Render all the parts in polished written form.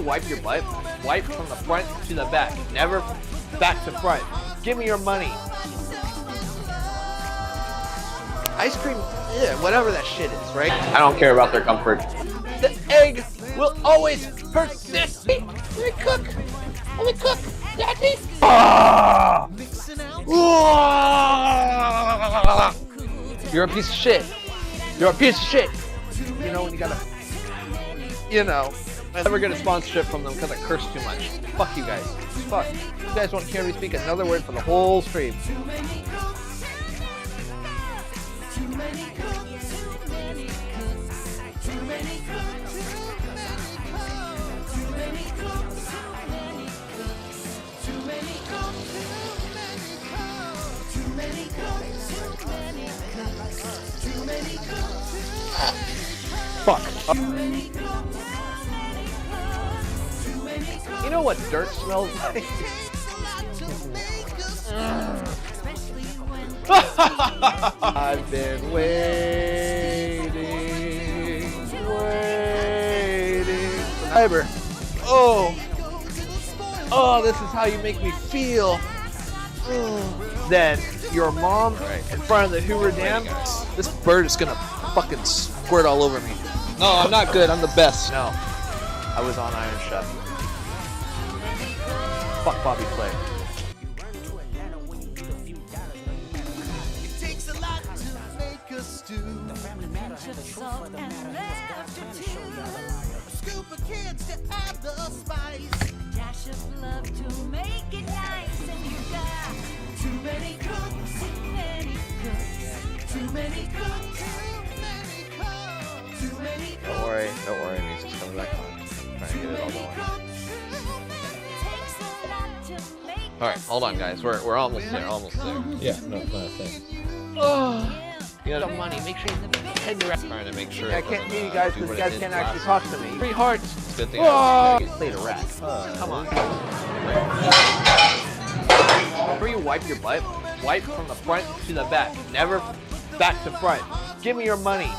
wipe your butt, wipe from the front to the back, never back to front. Give me your money. Ice cream, yeah, whatever that shit is, right? I don't care about their comfort. The egg will always persist. Let me cook. Let me cook. Daddy. You're a piece of shit. You're a piece of shit. You know when you gotta, you know. I never get a sponsorship from them because I curse too much. Fuck you guys. Fuck. You guys won't hear me speak another word for the whole stream. Fuck. You know what dirt smells like? I've been waiting. Fiber. Oh, this is how you make me feel. Then your mom in front of the Hoover Dam. This bird is gonna fucking squirt all over me. No, I'm not good. I'm the best. No, I was on Iron Chef. Fuck Bobby Flay. Scoop of kids to add the spice. Dash of love to make it nice, and you got too many cooks, too many cooks, too many cooks, too many cooks. Don't worry, music's coming back on. I'm trying to get it all going. Alright, hold on guys, we're almost there, Yeah, no, not a thing. You got money, make sure you head around. Trying to make sure. I can't hear you guys because you guys can't actually talk to me. 3 hearts. Good thing Played a rat. Come on. Before you wipe your butt, wipe from the front to the back, never back to front. Give me your money.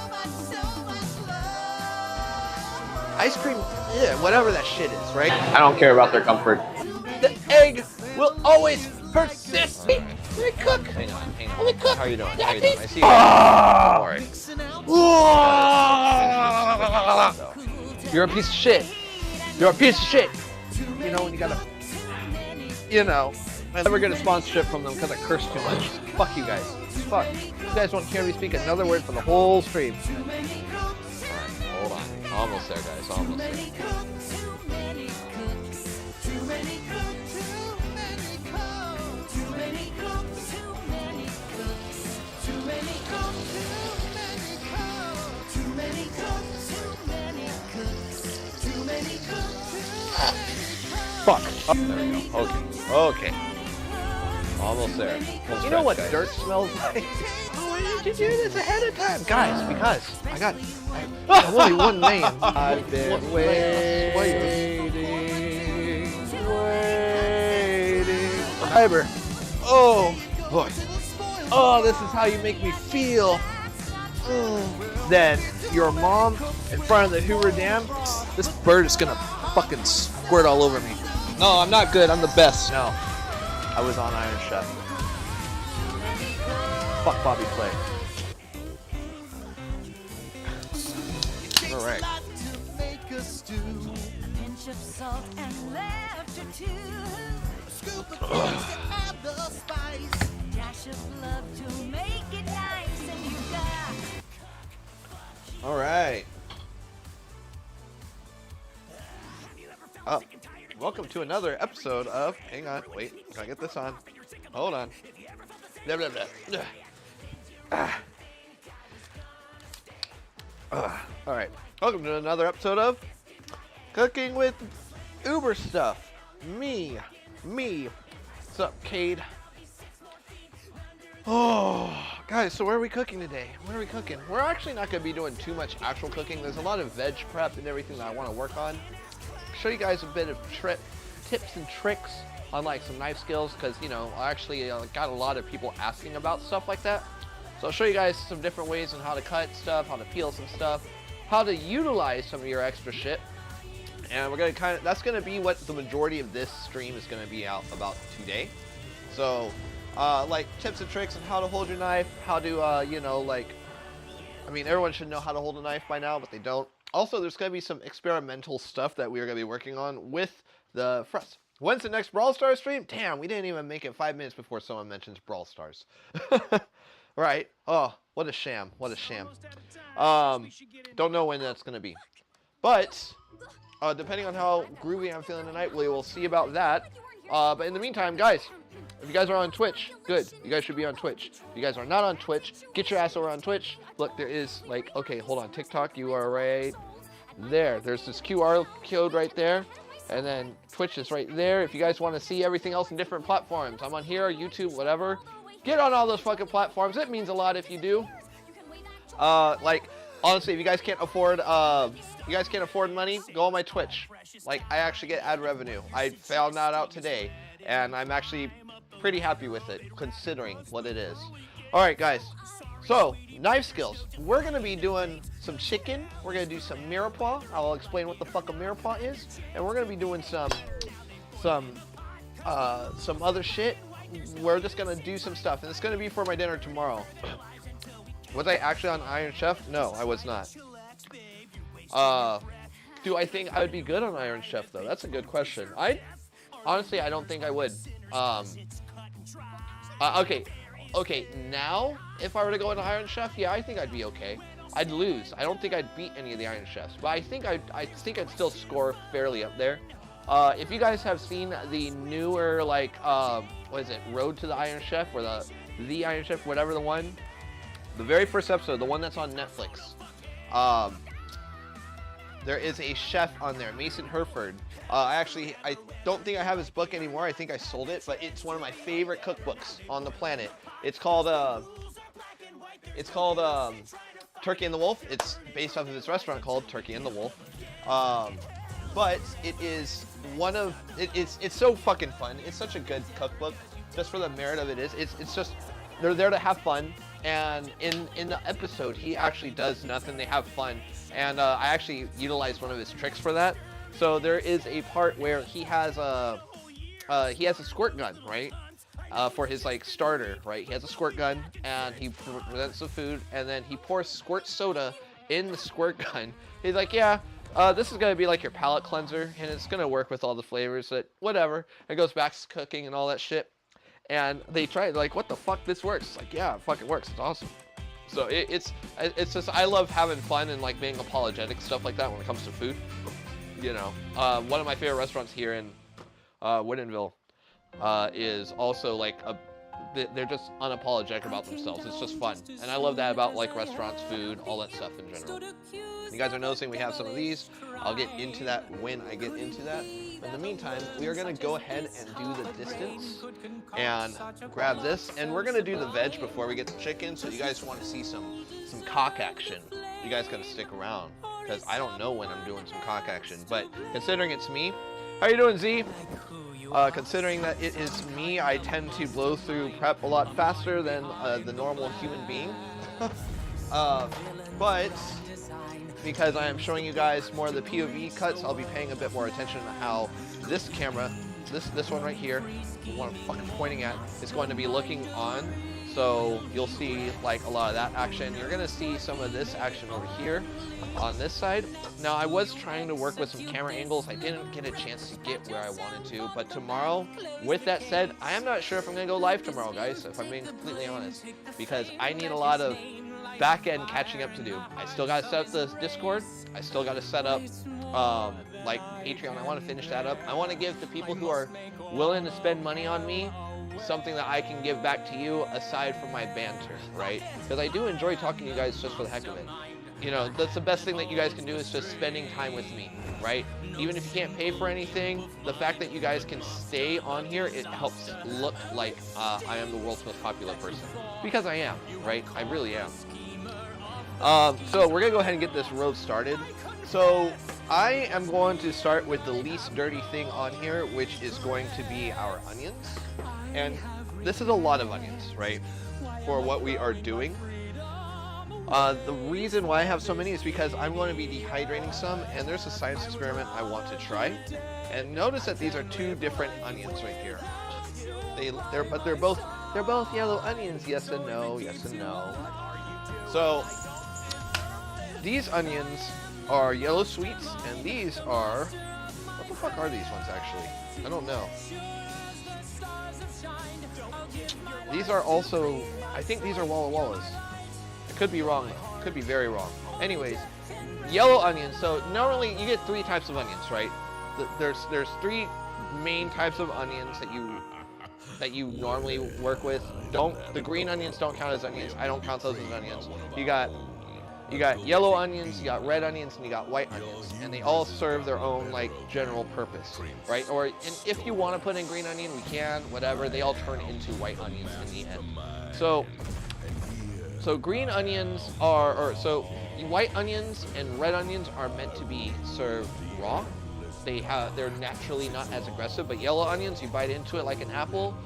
Ice cream, yeah, whatever that shit is, right? I don't care about their comfort. The egg will always persist. Let me cook. Hang on. Let me cook. How you doing? Daddy. I see you. Don't worry. You're a piece of shit. You're a piece of shit. You know when you gotta, you know. I never get a sponsorship from them because I curse too much. Fuck you guys. Fuck. You guys won't hear me speak another word for the whole stream. Alright, hold on. Almost there, guys. Almost there. Fuck. Oh, there we go. Okay. Almost there. You know what dirt smells like? Why didn't you do this ahead of time? Guys, because I'm only one man. I've been waiting. Fiber. Oh, boy. Oh, this is how you make me feel. Then your mom in front of the Hoover Dam. This bird is gonna fucking squirt all over me. No, I'm not good. I'm the best. No, I was on Iron Chef. Fuck Bobby Flay. All right. Pinch of salt and laughter too. Scoop of add the spice. Dash of love to make it nice, and you got. All right. Welcome to another episode of. Hang on, wait. Gotta get this on. Hold on. Blah, blah, blah. All right. Welcome to another episode of Cooking with Uber Stuff. Me. What's up, Cade? Oh, guys, so where are we cooking today? What are we cooking? We're actually not going to be doing too much actual cooking. There's a lot of veg prep and everything that I want to work on. Show you guys a bit of tips and tricks on like some knife skills, because you know I actually got a lot of people asking about stuff like that. So I'll show you guys some different ways on how to cut stuff, how to peel some stuff, how to utilize some of your extra shit, And we're gonna that's gonna be what the majority of this stream is gonna be about today. So, like tips and tricks on how to hold your knife, how to, you know, like, I mean, everyone should know how to hold a knife by now, but they don't. Also, there's gonna be some experimental stuff that we are gonna be working on with the Frets. When's the next Brawl Stars stream? Damn, we didn't even make it 5 minutes before someone mentions Brawl Stars. Right? Oh, what a sham. What a sham. Don't know when that's gonna be. But, depending on how groovy I'm feeling tonight, we will see about that. But in the meantime, guys, if you guys are on Twitch, good. You guys should be on Twitch. If you guys are not on Twitch, get your ass over on Twitch. Look, there is, like, okay, hold on. TikTok, you are right there. There's this QR code right there. And then Twitch is right there. If you guys want to see everything else in different platforms, I'm on here, YouTube, whatever. Get on all those fucking platforms. It means a lot if you do. Like, honestly, if you guys can't afford, money, go on my Twitch. Like, I actually get ad revenue. I found that out today, and I'm actually pretty happy with it, considering what it is. All right, guys. So, knife skills. We're gonna be doing some chicken. We're gonna do some mirepoix. I'll explain what the fuck a mirepoix is, and we're gonna be doing some other shit. We're just gonna do some stuff, and it's gonna be for my dinner tomorrow. Was I actually on Iron Chef? No, I was not. Do I think I would be good on Iron Chef though? That's a good question. Honestly, I don't think I would. Okay, now, if I were to go into Iron Chef, yeah, I think I'd be okay. I'd lose. I don't think I'd beat any of the Iron Chefs, but I think I'd still score fairly up there. If you guys have seen the newer, like, what is it, Road to the Iron Chef, or the Iron Chef, whatever the one, the very first episode, the one that's on Netflix, there is a chef on there, Mason Herford. I don't think I have his book anymore. I think I sold it, but it's one of my favorite cookbooks on the planet. It's called Turkey and the Wolf. It's based off of this restaurant called Turkey and the Wolf. But it is it's so fucking fun. It's such a good cookbook, just for the merit of it is. It's just, they're there to have fun. And in the episode, he actually does nothing. They have fun. And I actually utilized one of his tricks for that. So there is a part where he has a squirt gun, right? For his, like, starter, right? He has a squirt gun, and he presents the food, and then he pours squirt soda in the squirt gun. He's like, yeah, this is gonna be like your palate cleanser, and it's gonna work with all the flavors, but whatever. It goes back to cooking and all that shit. And they try it, like, what the fuck, this works? It's like, yeah, it fucking works. It's awesome. So it's just, I love having fun and, like, being apologetic, stuff like that when it comes to food. You know, one of my favorite restaurants here in Woodinville is also, like, they're just unapologetic about themselves. It's just fun. And I love that about, like, restaurants, food, all that stuff in general. You guys are noticing we have some of these. I'll get into that when I get into that. In the meantime, we are going to go ahead and do the distance and grab this. And we're going to do the veg before we get the chicken. So you guys want to see some cock action, you guys got to stick around, because I don't know when I'm doing some cock action. But considering it's me, how you doing, Z? Considering that it is me, I tend to blow through prep a lot faster than the normal human being. But because I am showing you guys more of the POV cuts, I'll be paying a bit more attention to how this camera, this one right here, the one I'm fucking pointing at, is going to be looking on. So you'll see, like, a lot of that action. You're gonna see some of this action over here on this side. Now, I was trying to work with some camera angles. I didn't get a chance to get where I wanted to, but tomorrow, with that said, I am not sure if I'm gonna go live tomorrow, guys, if I'm being completely honest, because I need a lot of back end catching up to do. I still gotta set up the Discord. I still gotta set up like Patreon. I want to finish that up. I want to give the people who are willing to spend money on me something that I can give back to you aside from my banter, right? Because I do enjoy talking to you guys just for the heck of it. You know, that's the best thing that you guys can do, is just spending time with me, right? Even if you can't pay for anything, the fact that you guys can stay on here, it helps look like I am the world's most popular person. Because I am, right? I really am. So we're gonna go ahead and get this road started. So I am going to start with the least dirty thing on here, which is going to be our onions. And this is a lot of onions, right? For what we are doing. The reason why I have so many is because I'm going to be dehydrating some, and there's a science experiment I want to try. And notice that these are two different onions right here. They're both yellow onions. Yes and no. Yes and no. So these onions are yellow sweets, and these are, what the fuck are these ones actually? I don't know. These are also, I think these are Walla Wallas. I could be wrong though. Could be very wrong. Anyways, yellow onions. So normally you get three types of onions, right? There's three main types of onions that you normally work with. The green onions don't count as onions. I don't count those as onions. You got yellow onions, you got red onions, and you got white onions, and they all serve their own like general purpose, right? And if you want to put in green onion, we can, whatever. They all turn into white onions in the end. So green onions white onions and red onions are meant to be served raw. They're naturally not as aggressive, but yellow onions, you bite into it like an apple,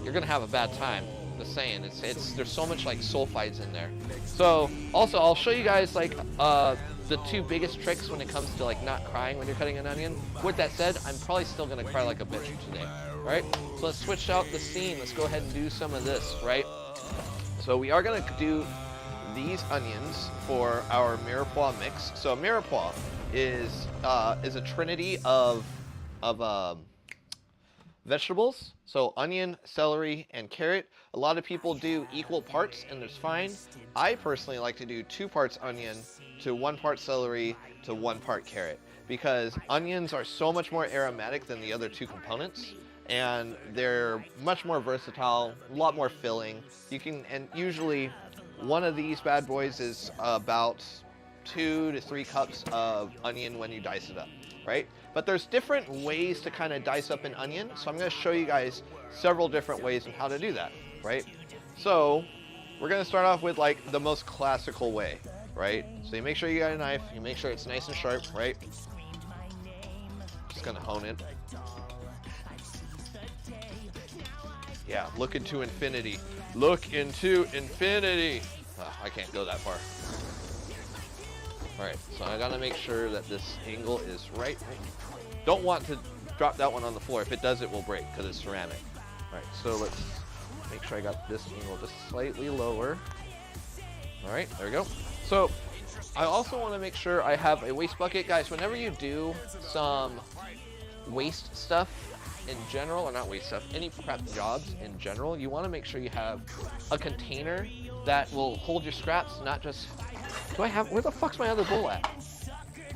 you're gonna have a bad time. Just saying, there's so much like sulfides in there. So also I'll show you guys like the two biggest tricks when it comes to like not crying when you're cutting an onion. With that said, I'm probably still gonna cry like a bitch today, right? So let's switch out the scene. Let's go ahead and do some of this, right? So we are gonna do these onions for our mirepoix mix. So mirepoix is a trinity of vegetables. So onion, celery, and carrot. A lot of people do equal parts, and that's fine. I personally like to do 2 parts onion to 1 part celery to 1 part carrot, because onions are so much more aromatic than the other 2 components, and they're much more versatile, a lot more filling. And usually one of these bad boys is about 2 to 3 cups of onion when you dice it up, right? But there's different ways to kind of dice up an onion, so I'm going to show you guys several different ways on how to do that, right? So we're going to start off with like the most classical way, right? So you make sure you got a knife, you make sure it's nice and sharp, right? Just going to hone it. Yeah, look into infinity. Look into infinity. Oh, I can't go that far. Alright, so I gotta make sure that this angle is right. Don't want to drop that one on the floor. If it does, it will break because it's ceramic. Alright, so let's make sure I got this angle just slightly lower. Alright, there we go. So I also want to make sure I have a waste bucket. Guys, whenever you do some waste stuff in general, or not waste stuff, any prep jobs in general, you want to make sure you have a container that will hold your scraps, not just... where the fuck's my other bowl at?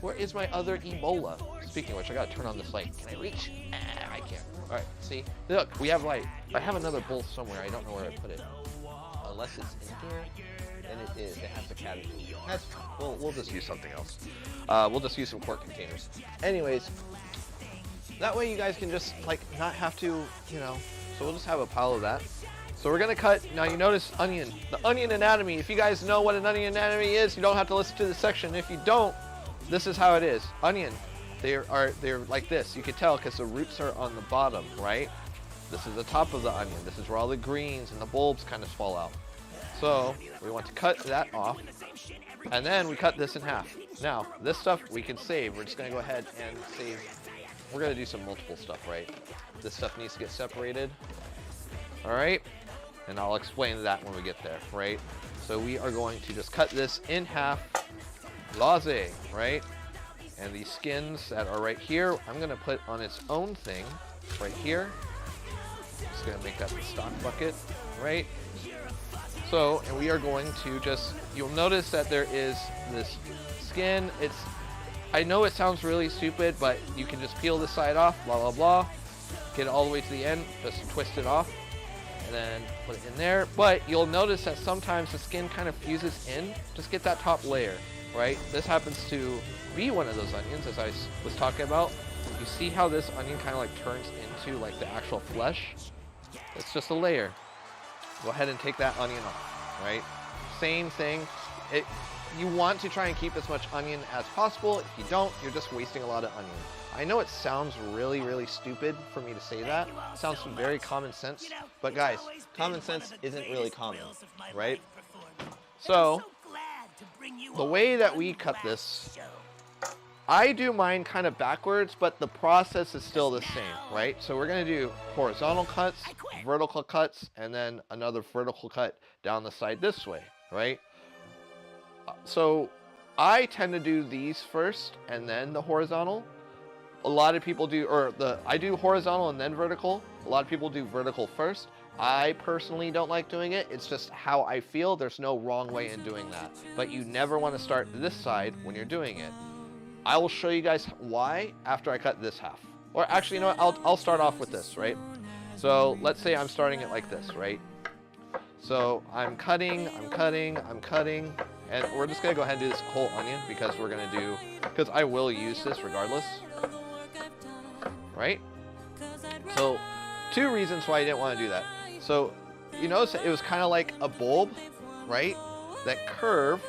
Where is my other Ebola? Speaking of which, I gotta turn on this light. Can I reach? I can't. Alright, see? Look, we have light. I have another bowl somewhere. I don't know where I put it. Unless it's in here, and it is. It has the cavity. That's fine. We'll just use something else. We'll just use some quart containers. Anyways, that way you guys can just, like, not have to, you know, so we'll just have a pile of that. So we're gonna cut, now you notice onion, the onion anatomy. If you guys know what an onion anatomy is, you don't have to listen to this section. If you don't, this is how it is. Onion, they're like this. You can tell because the roots are on the bottom, right? This is the top of the onion. This is where all the greens and the bulbs kind of fall out. So we want to cut that off, and then we cut this in half. Now, this stuff we can save. We're just gonna go ahead and save. We're gonna do some multiple stuff, right? This stuff needs to get separated. All right. And I'll explain that when we get there, right? So we are going to just cut this in half, blase, right? And these skins that are right here, I'm gonna put on its own thing, right here. Just gonna make that the stock bucket, right? So, and we are going to just, you'll notice that there is this skin. I know it sounds really stupid, but you can just peel this side off, blah, blah, blah. Get it all the way to the end, just twist it off. And then put it in there, but you'll notice that sometimes the skin kind of fuses in. Just get that top layer, right? This happens to be one of those onions, as I was talking about. You see how this onion kind of like turns into like the actual flesh? It's just a layer. Go ahead and take that onion off, right? Same thing. You want to try and keep as much onion as possible. If you don't, you're just wasting a lot of onion. I know it sounds really, really stupid for me to say that. It sounds very common sense. But guys, common sense isn't really common, right? So, the way that we cut this, I do mine kind of backwards, but the process is still the same, right? So we're gonna do horizontal cuts, vertical cuts, and then another vertical cut down the side this way, right? So I tend to do these first and then the horizontal. A lot of people do, I do horizontal and then vertical. A lot of people do vertical first. I personally don't like doing it. It's just how I feel. There's no wrong way in doing that. But you never want to start this side when you're doing it. I will show you guys why after I cut this half. Or actually, you know what? I'll start off with this, right? So let's say I'm starting it like this, right? So I'm cutting, and we're just gonna go ahead and do this whole onion because because I will use this regardless, right? So 2 reasons why I didn't want to do that. So you notice that it was kind of like a bulb, right? That curve,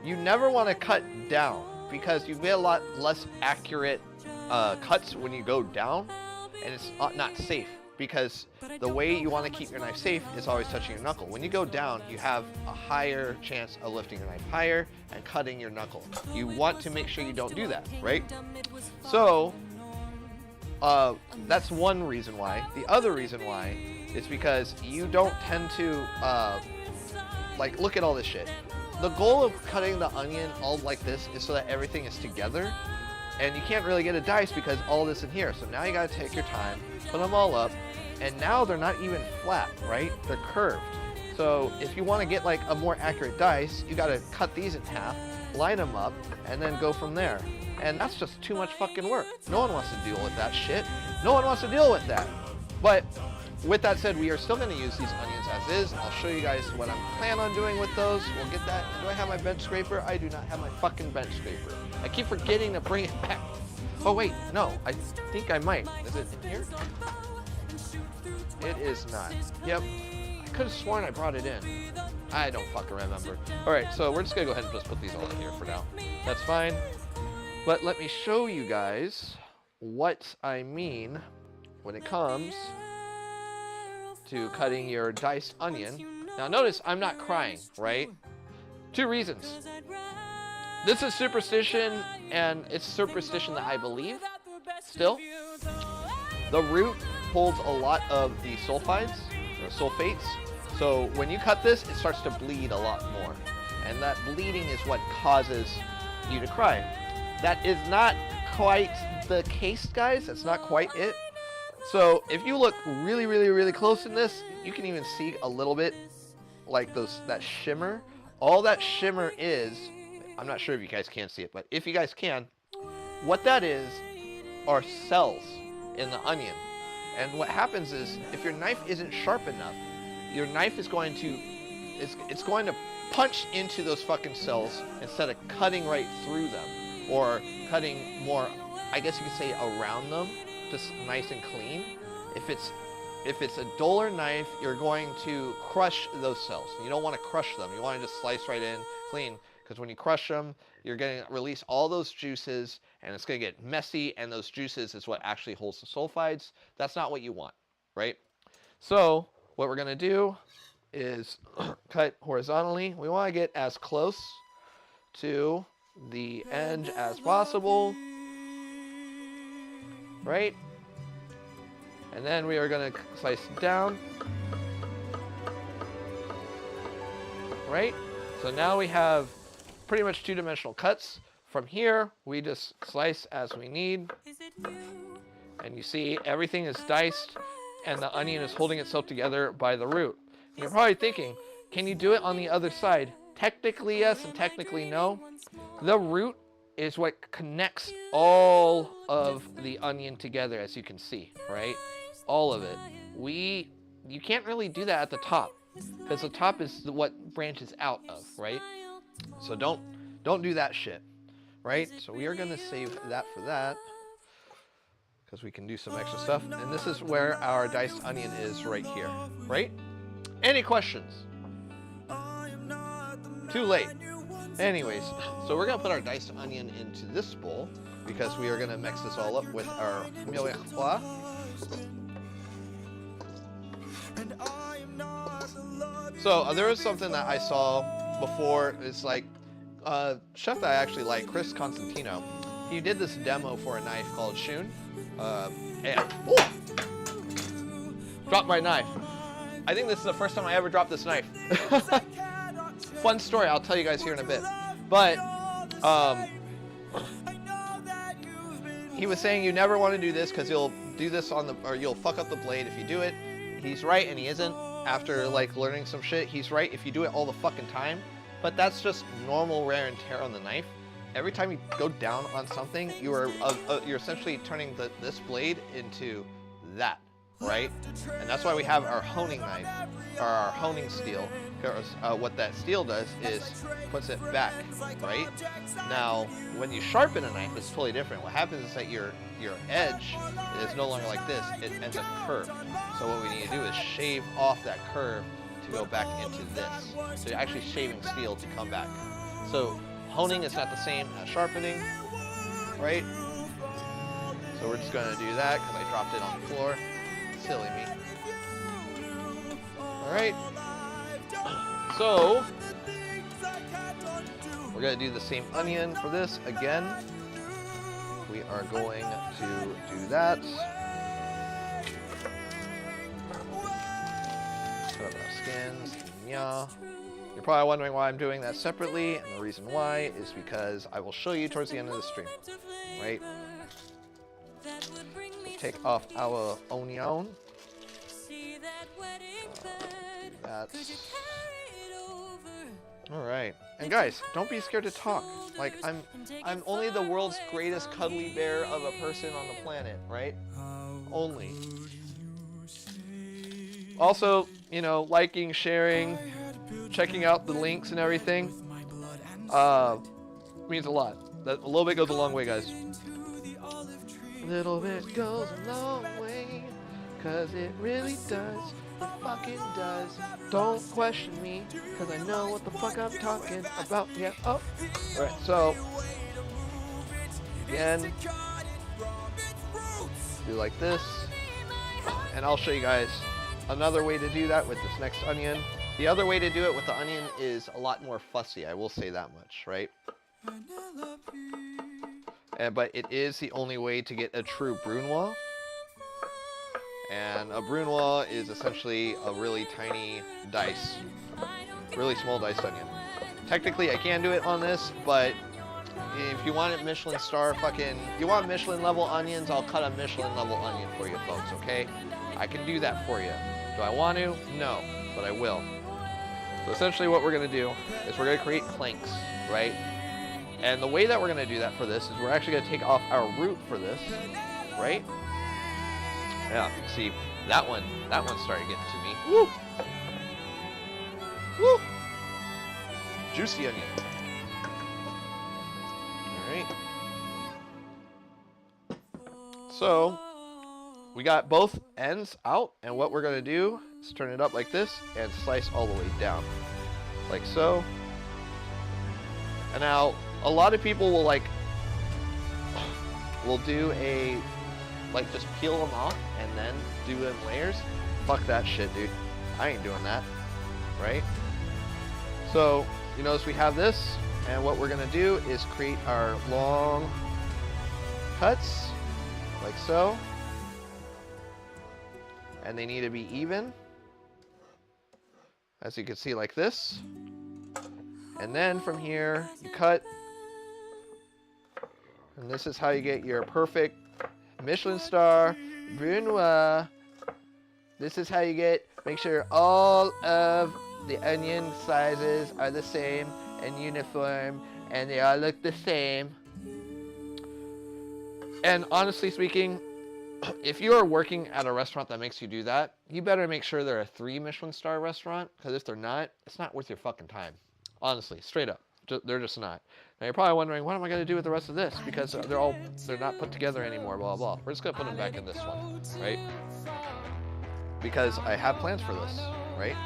you never want to cut down because you get a lot less accurate cuts when you go down, and it's not safe because the way you want to keep your knife safe is always touching your knuckle. When you go down, you have a higher chance of lifting your knife higher and cutting your knuckle. You want to make sure you don't do that, right? So that's one reason why. The other reason why is because you don't tend to like, look at all this shit. The goal of cutting the onion all like this is so that everything is together, and you can't really get a dice because all this in here. So now you gotta take your time, put them all up, and now they're not even flat, right? They're curved. So if you want to get like a more accurate dice, you gotta cut these in half, line them up, and then go from there. And that's just too much fucking work. No one wants to deal with that shit. No one wants to deal with that. But with that said, we are still going to use these onions as is. I'll show you guys what I'm planning on doing with those. We'll get that. Do I have my bench scraper? I do not have my fucking bench scraper. I keep forgetting to bring it back. Oh wait, no, I think I might. Is it in here? It is not. Yep. I could have sworn I brought it in. I don't fucking remember. Alright, so we're just going to go ahead and just put these all in here for now. That's fine. But let me show you guys what I mean when it comes to cutting your diced onion. Now notice I'm not crying, right? 2 reasons. This is superstition, and it's superstition that I believe still. The root holds a lot of the sulfides, or sulfates. So when you cut this, it starts to bleed a lot more. And that bleeding is what causes you to cry. That is not quite the case, guys. That's not quite it. So if you look really, really, really close in this, you can even see a little bit like that shimmer. All that shimmer is, I'm not sure if you guys can see it, but if you guys can, what that is are cells in the onion. And what happens is, if your knife isn't sharp enough, your knife is going to, it's going to punch into those fucking cells instead of cutting right through them, or cutting more, I guess you could say, around them, just nice and clean. If it's a duller knife, you're going to crush those cells. You don't want to crush them. You want to just slice right in, clean, because when you crush them, you're going to release all those juices, and it's going to get messy, and those juices is what actually holds the sulfides. That's not what you want, right? So what we're going to do is cut horizontally. We want to get as close to the edge as possible, right? And then we are going to slice down, right? So now we have pretty much 2-dimensional cuts. From here, we just slice as we need. And you see everything is diced, and the onion is holding itself together by the root. And you're probably thinking, can you do it on the other side? Technically yes, and technically no. The root is what connects all of the onion together, as you can see, right? All of it. You can't really do that at the top, because the top is what branches out of, right? So don't do that shit, right? So we are gonna save that for that, because we can do some extra stuff. And this is where our diced onion is right here, right? Any questions? Too late. Anyways, so we're gonna put our diced onion into this bowl, because we are gonna mix this all up with our mirepoix. So there was something that I saw before. It's like, chef that I actually like, Chris Constantino, he did this demo for a knife called Shun. And oh! Dropped my knife. I think this is the first time I ever dropped this knife. Fun story, I'll tell you guys here in a bit. But he was saying you never want to do this because you'll do this or you'll fuck up the blade if you do it. He's right and he isn't. After like learning some shit, he's right if you do it all the fucking time. But that's just normal wear and tear on the knife. Every time you go down on something, you're essentially turning this blade into that, right? And that's why we have our honing knife, or our honing steel. Because what that steel does is puts it back, right? Now, when you sharpen a knife, it's totally different. What happens is that your edge is no longer like this; it ends up curved. So what we need to do is shave off that curve to go back into this. So you're actually shaving steel to come back. So honing is not the same as sharpening, right? So we're just gonna do that because I dropped it on the floor. Silly me. All right. So we're gonna do the same onion for this again. We are going to do that. Cut up our skins. Yeah. You're probably wondering why I'm doing that separately, and the reason why is because I will show you towards the end of the stream, right? We'll take off our onion. That's all right. And guys, don't be scared to talk. Like I'm only the world's greatest cuddly bear of a person on the planet, right? Only. Also, you know, liking, sharing, checking out the links and everything means a lot. That a little bit goes a long way, guys. A little bit goes a long way, 'cause it really does. It fucking does. Don't question me, 'cause I know what the fuck I'm talking about. Yeah. Oh. All right. So again, do like this, and I'll show you guys another way to do that with this next onion. The other way to do it with the onion is a lot more fussy, I will say that much, right? But it is the only way to get a true brunoise. And a brunoise is essentially a really tiny dice, really small diced onion. Technically, I can do it on this, but if you want it Michelin star you want Michelin level onions, I'll cut a Michelin level onion for you folks, okay? I can do that for you. Do I want to? No, but I will. So essentially what we're gonna do is we're gonna create planks, right? And the way that we're gonna do that for this is we're actually gonna take off our root for this, right? Yeah, see, that one started getting to me. Woo! Woo! Juicy onion. Alright. So, we got both ends out, and what we're gonna do is turn it up like this and slice all the way down. Like so. And now, a lot of people will just peel them off and then do them in layers. Fuck that shit, dude. I ain't doing that, right? So, you notice we have this, and what we're gonna do is create our long cuts, like so. And they need to be even, as you can see, like this. And then from here, you cut, and this is how you get your perfect Michelin star brunoise. This is how you make sure all of the onion sizes are the same and uniform, and they all look the same. And honestly speaking, if you are working at a restaurant that makes you do that, you better make sure they're a 3 Michelin star restaurant, because if they're not, it's not worth your fucking time. Honestly, straight up. They're just not. Now you're probably wondering, what am I going to do with the rest of this? Because they're not put together anymore, blah, blah. We're just going to put them back in this one, right? Because I have plans for this, right?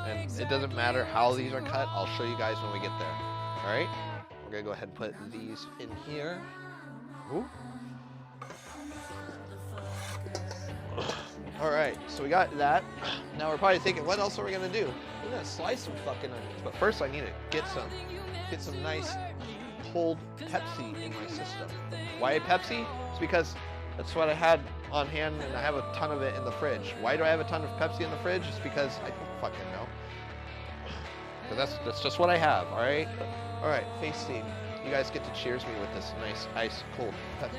And it doesn't matter how these are cut. I'll show you guys when we get there, all right? We're going to go ahead and put these in here. Ooh. All right, so we got that. Now we're probably thinking, what else are we going to do? I'm gonna slice some fucking onions, but first I need to get some nice cold Pepsi in my system. Why Pepsi? It's because that's what I had on hand, and I have a ton of it in the fridge. Why do I have a ton of Pepsi in the fridge? It's because I don't fucking know. But that's just what I have. All right. All right. Face team, you guys get to cheers me with this nice ice cold Pepsi.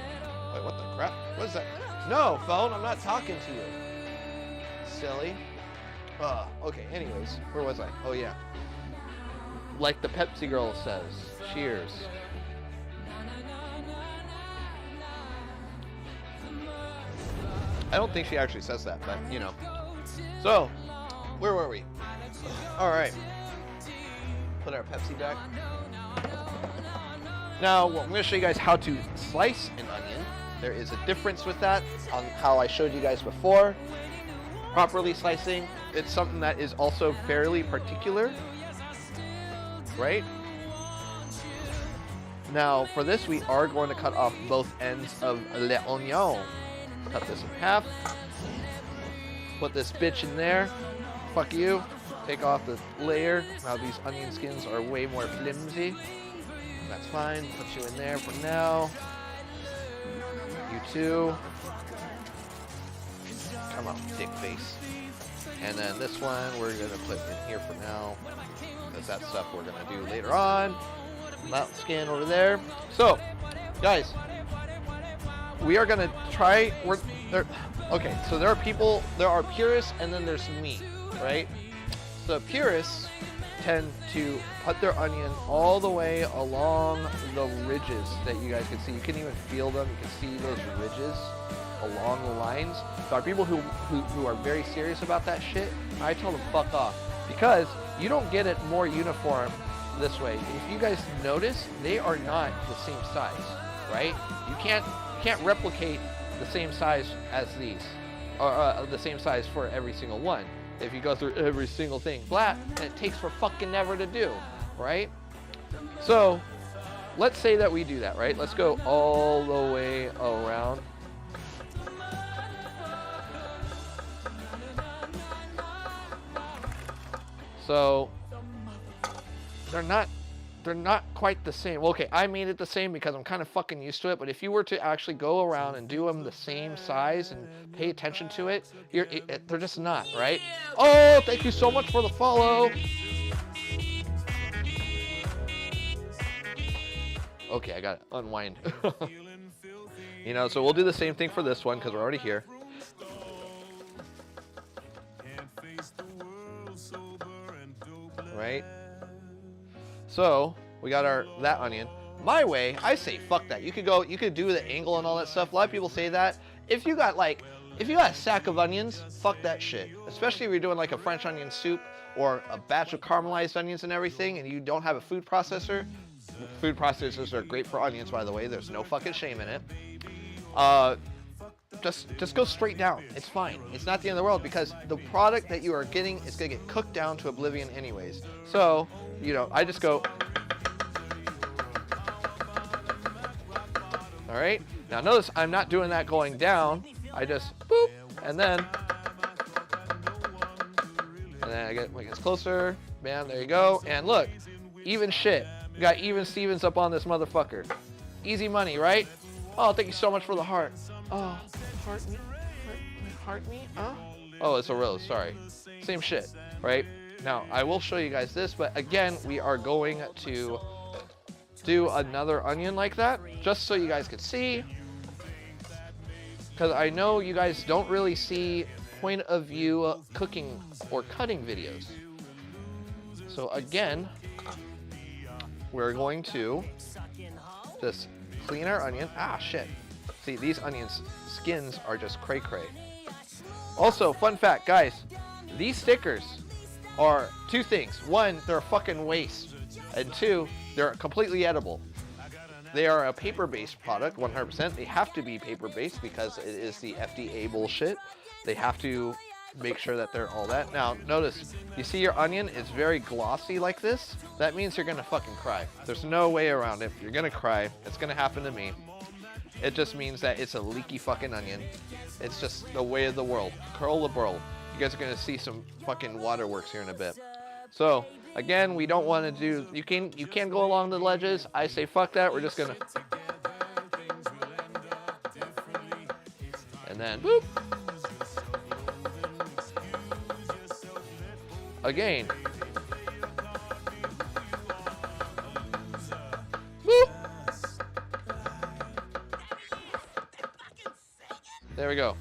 Wait, what the crap? What is that? No, phone. I'm not talking to you. Silly. Okay. Anyways, where was I? Oh yeah. Like the Pepsi girl says, cheers. I don't think she actually says that, but you know. So, where were we? All right. Put our Pepsi back. Now, I'm going to show you guys how to slice an onion. There is a difference with that on how I showed you guys before. Properly slicing, it's something that is also fairly particular, right? Now, for this, we are going to cut off both ends of le oignon. Cut this in half. Put this bitch in there. Fuck you. Take off the layer. Now these onion skins are way more flimsy. That's fine. Put you in there for now. You too. Come on, dick face. And then this one we're gonna put in here for now, because that's stuff we're gonna do later on. That skin over there. So, guys, we are gonna try. Okay, so there are purists, and then there's me, right? So purists tend to put their onion all the way along the ridges that you guys can see. You can even feel them. You can see those ridges along the lines. There are people who are very serious about that shit. I tell them fuck off, because you don't get it more uniform this way. If you guys notice, they are not the same size, right? You can't replicate the same size as these, or the same size for every single one. If you go through every single thing flat, and it takes for fucking never to do, right? So, let's say that we do that, right? Let's go all the way around. So, they're not quite the same. Well, okay, I made it the same because I'm kind of fucking used to it, but if you were to actually go around and do them the same size and pay attention to it, they're just not, right? Oh, thank you so much for the follow. Okay, I got to unwind. You know, so we'll do the same thing for this one because we're already here. Right? So we got that onion. My way, I say fuck that. You could do the angle and all that stuff. A lot of people say that. If you got a sack of onions, fuck that shit. Especially if you're doing like a French onion soup or a batch of caramelized onions and everything, and you don't have a food processor. Food processors are great for onions, by the way. There's no fucking shame in it. Just go straight down. It's fine. It's not the end of the world, because the product that you are getting is gonna get cooked down to oblivion anyways. So, you know, I just go. All right. Now notice I'm not doing that going down. I just boop, and then I get when it gets closer. Bam, there you go. And look, even shit. We got even Stevens up on this motherfucker. Easy money, right? Oh, thank you so much for the heart. Oh, heart me? Huh? Oh, it's a rose. Sorry. Same shit, right? Now, I will show you guys this, but again, we are going to do another onion like that, just so you guys can see. Because I know you guys don't really see point of view cooking or cutting videos. So again, we're going to just clean our onion. Ah, shit. See, these onions skins are just cray-cray. Also, fun fact, guys, these stickers are two things. One, they're a fucking waste. And two, they're completely edible. They are a paper-based product, 100%. They have to be paper-based because it is the FDA bullshit. They have to make sure that they're all that. Now, notice, you see your onion is very glossy like this? That means you're gonna fucking cry. There's no way around it. You're gonna cry. It's gonna happen to me. It just means that it's a leaky fucking onion. It's just the way of the world. Curl the burl. You guys are gonna see some fucking waterworks here in a bit. So again, we don't want to do. You can't go along the ledges. I say fuck that. We're just gonna. And then boop. Again. Boop. There we go.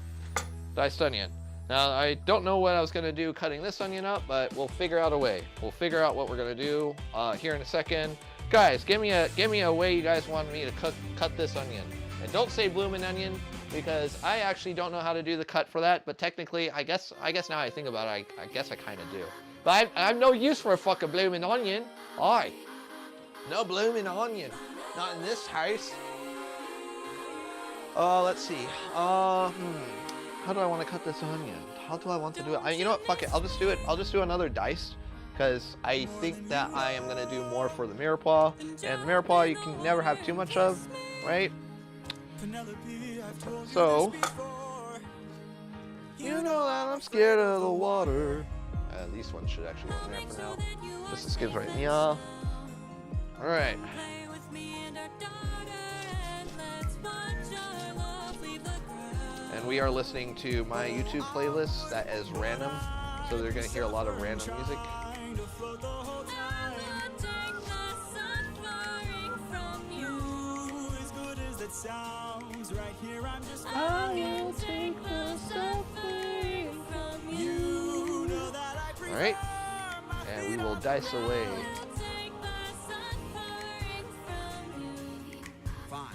Diced onion. Now, I don't know what I was going to do cutting this onion up, but we'll figure out a way. We'll figure out what we're going to do here in a second. Guys, give me a way you guys want me to cut this onion. And don't say bloomin' onion, because I actually don't know how to do the cut for that, but technically, I guess now I think about it, I guess I kind of do. But I'm no use for a fucking bloomin' onion. Aye. No bloomin' onion. Not in this house. Let's see. How do I want to cut this onion? How do I want to do it? You know what? Fuck it. I'll just do it. I'll just do another diced, because I think that I am gonna do more for the mirepoix. And mirepoix you can never have too much of, right? So, you know that I'm scared of the water. These ones should actually go in there for now. This is skips right. Yeah. All right. And we are listening to my YouTube playlist that is random, so they're gonna hear a lot of random music. All right, and we will dice away. Fine,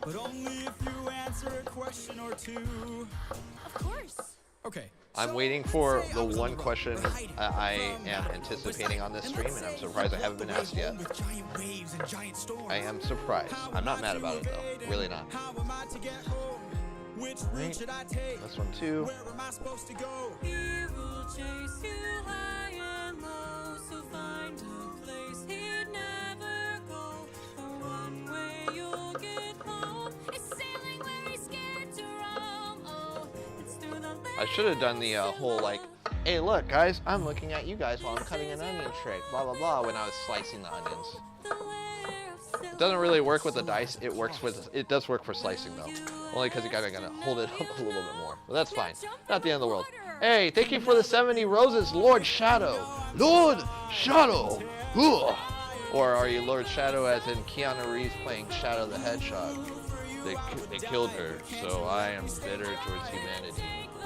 but only if you answer a question or two. Of course. Okay. I'm waiting for the one question I am anticipating on this stream, and I'm surprised I haven't been asked yet. I am surprised. I'm not mad about it though, really not. Right. This one too. I should have done the whole like, hey look guys, I'm looking at you guys while I'm cutting an onion trick, blah blah blah, when I was slicing the onions. It doesn't really work with the dice, it does work for slicing though. Only because you gotta hold it up a little bit more. But that's fine. Not the end of the world. Hey, thank you for the 70 roses, Lord Shadow. Lord Shadow! Ugh. Or are you Lord Shadow as in Keanu Reeves playing Shadow the Hedgehog? They killed her, so I am bitter towards humanity.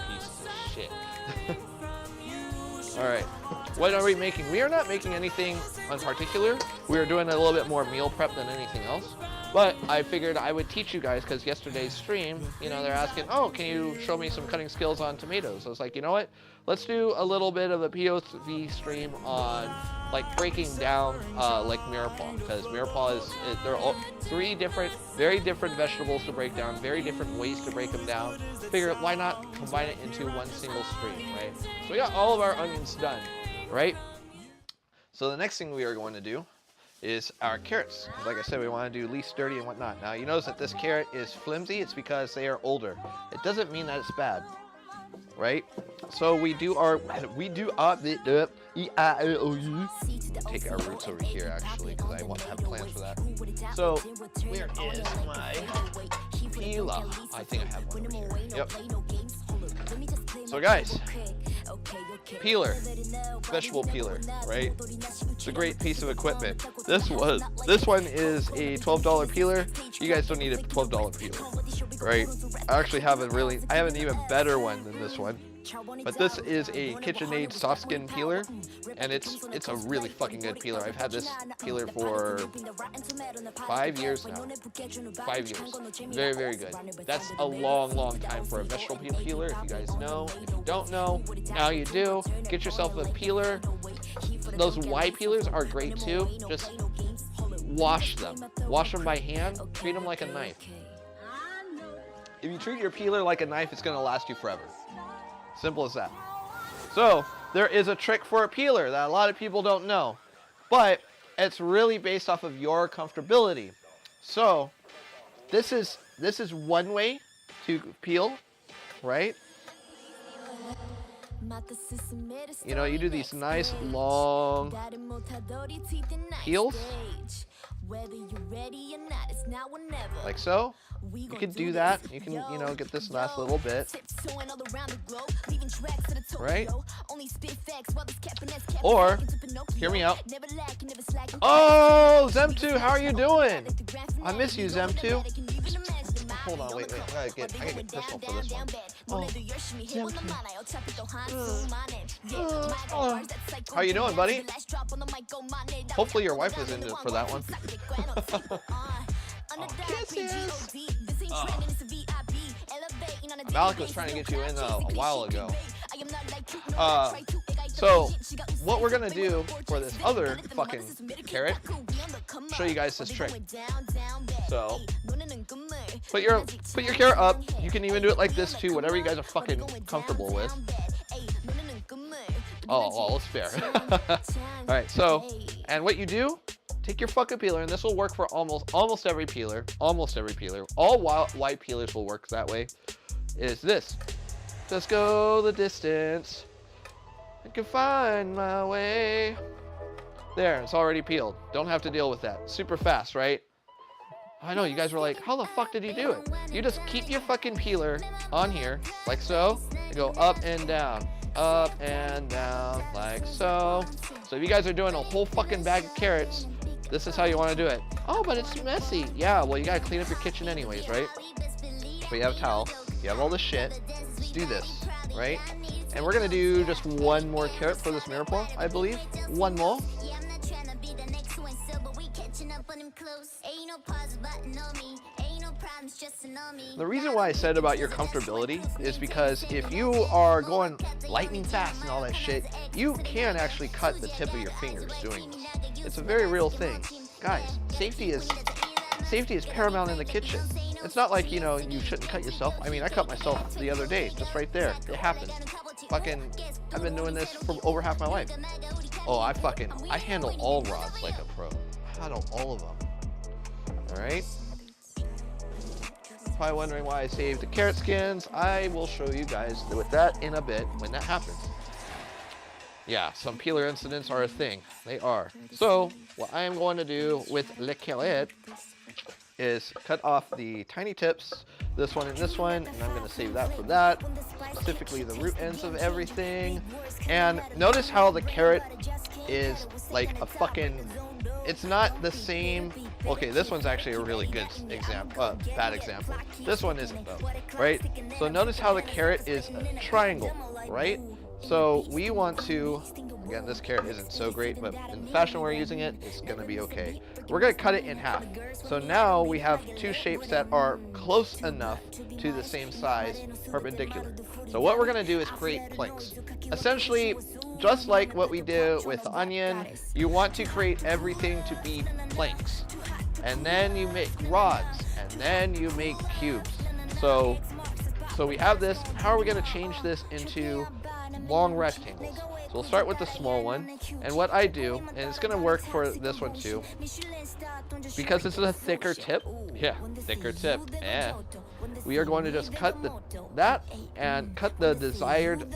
Pieces of shit. Alright, what are we making? We are not making anything in particular. We are doing a little bit more meal prep than anything else. But I figured I would teach you guys, because yesterday's stream, you know, they're asking, oh, can you show me some cutting skills on tomatoes? I was like, you know what? Let's do a little bit of a POV stream on, like, breaking down, like, mirepoix. Because mirepoix they're all very different vegetables to break down, very different ways to break them down. Figure, why not combine it into one single stream, right? So we got all of our onions done, right? So the next thing we are going to do is our carrots. Like I said, we want to do least dirty and whatnot. Now, you notice that this carrot is flimsy. It's because they are older. It doesn't mean that it's bad, right? So we do the E-I-O-U. Take our roots over here, actually, because I want to have plans for that. So, where is my peeler? I think I have one over here. Yep. So, guys, peeler, vegetable peeler, right? It's a great piece of equipment. This one is a $12 peeler. You guys don't need a $12 peeler, right? I actually have I have an even better one than this one. But this is a KitchenAid soft skin peeler, and it's a really fucking good peeler. I've had this peeler for 5 years now. 5 years. Very, very good. That's a long, long time for a vegetable peeler, if you guys know. If you don't know, now you do. Get yourself a peeler. Those Y peelers are great too. Just wash them. Wash them by hand. Treat them like a knife. If you treat your peeler like a knife, it's going to last you forever. Simple as that. So, there is a trick for a peeler that a lot of people don't know, but it's really based off of your comfortability. So, this is one way to peel, right? You know, you do these nice long peels, like so. You can do that. You can, you know, get this last little bit, right? Or, hear me out. Oh, Zem2, how are you doing? I miss you, Zem2. Hold on, wait. I gotta get Crystal for this one. Oh, how you doing, buddy? Hopefully your wife was into for that one. Kisses. Malik was trying to get you in a while ago. So, what we're gonna do for this other fucking carrot, show you guys this trick. So, put your carrot up. You can even do it like this too, whatever you guys are fucking comfortable with. Oh, well, it's fair. All right, so, and what you do, take your fucking peeler, and this will work for almost every peeler. Almost every peeler. All white peelers will work that way. Is this? Just go the distance. I can find my way. There, it's already peeled. Don't have to deal with that. Super fast, right? I know, you guys were like, how the fuck did you do it? You just keep your fucking peeler on here, like so, and go up and down, like so. So if you guys are doing a whole fucking bag of carrots, this is how you want to do it. Oh, but it's messy. Yeah, well, you gotta clean up your kitchen anyways, right? But you have a towel, you have all this shit. Let's do this, right? And we're gonna do just one more carrot for this mirepoix, I believe. One more. The reason why I said about your comfortability is because if you are going lightning fast and all that shit, you can actually cut the tip of your fingers doing this. It's a very real thing. Guys, safety is paramount in the kitchen. It's not like, you know, you shouldn't cut yourself. I mean, I cut myself the other day, just right there. It happened. Fucking, I've been doing this for over half my life. Oh, I handle all rods like a pro. I handle all of them. All right. Probably wondering why I saved the carrot skins. I will show you guys with that in a bit when that happens. Yeah, some peeler incidents are a thing. They are. So, what I am going to do with le carrot is cut off the tiny tips, this one and this one, and I'm going to save that for that, specifically the root ends of everything. And notice how the carrot is like a fucking, it's not the same. Okay, this one's actually a really good example, bad example. This one isn't though, right? So notice how the carrot is a triangle, right? So we want to, again, this carrot isn't so great, but in the fashion we're using it, it's gonna be okay. We're gonna cut it in half. So now we have two shapes that are close enough to the same size, perpendicular. So what we're gonna do is create planks. Essentially, just like what we do with the onion, you want to create everything to be planks. And then you make rods, and then you make cubes. So we have this. How are we gonna change this into long rectangles? So we'll start with the small one, and what I do, and it's gonna work for this one too, because this is a thicker tip. Yeah, thicker tip. We are going to just cut that and cut the desired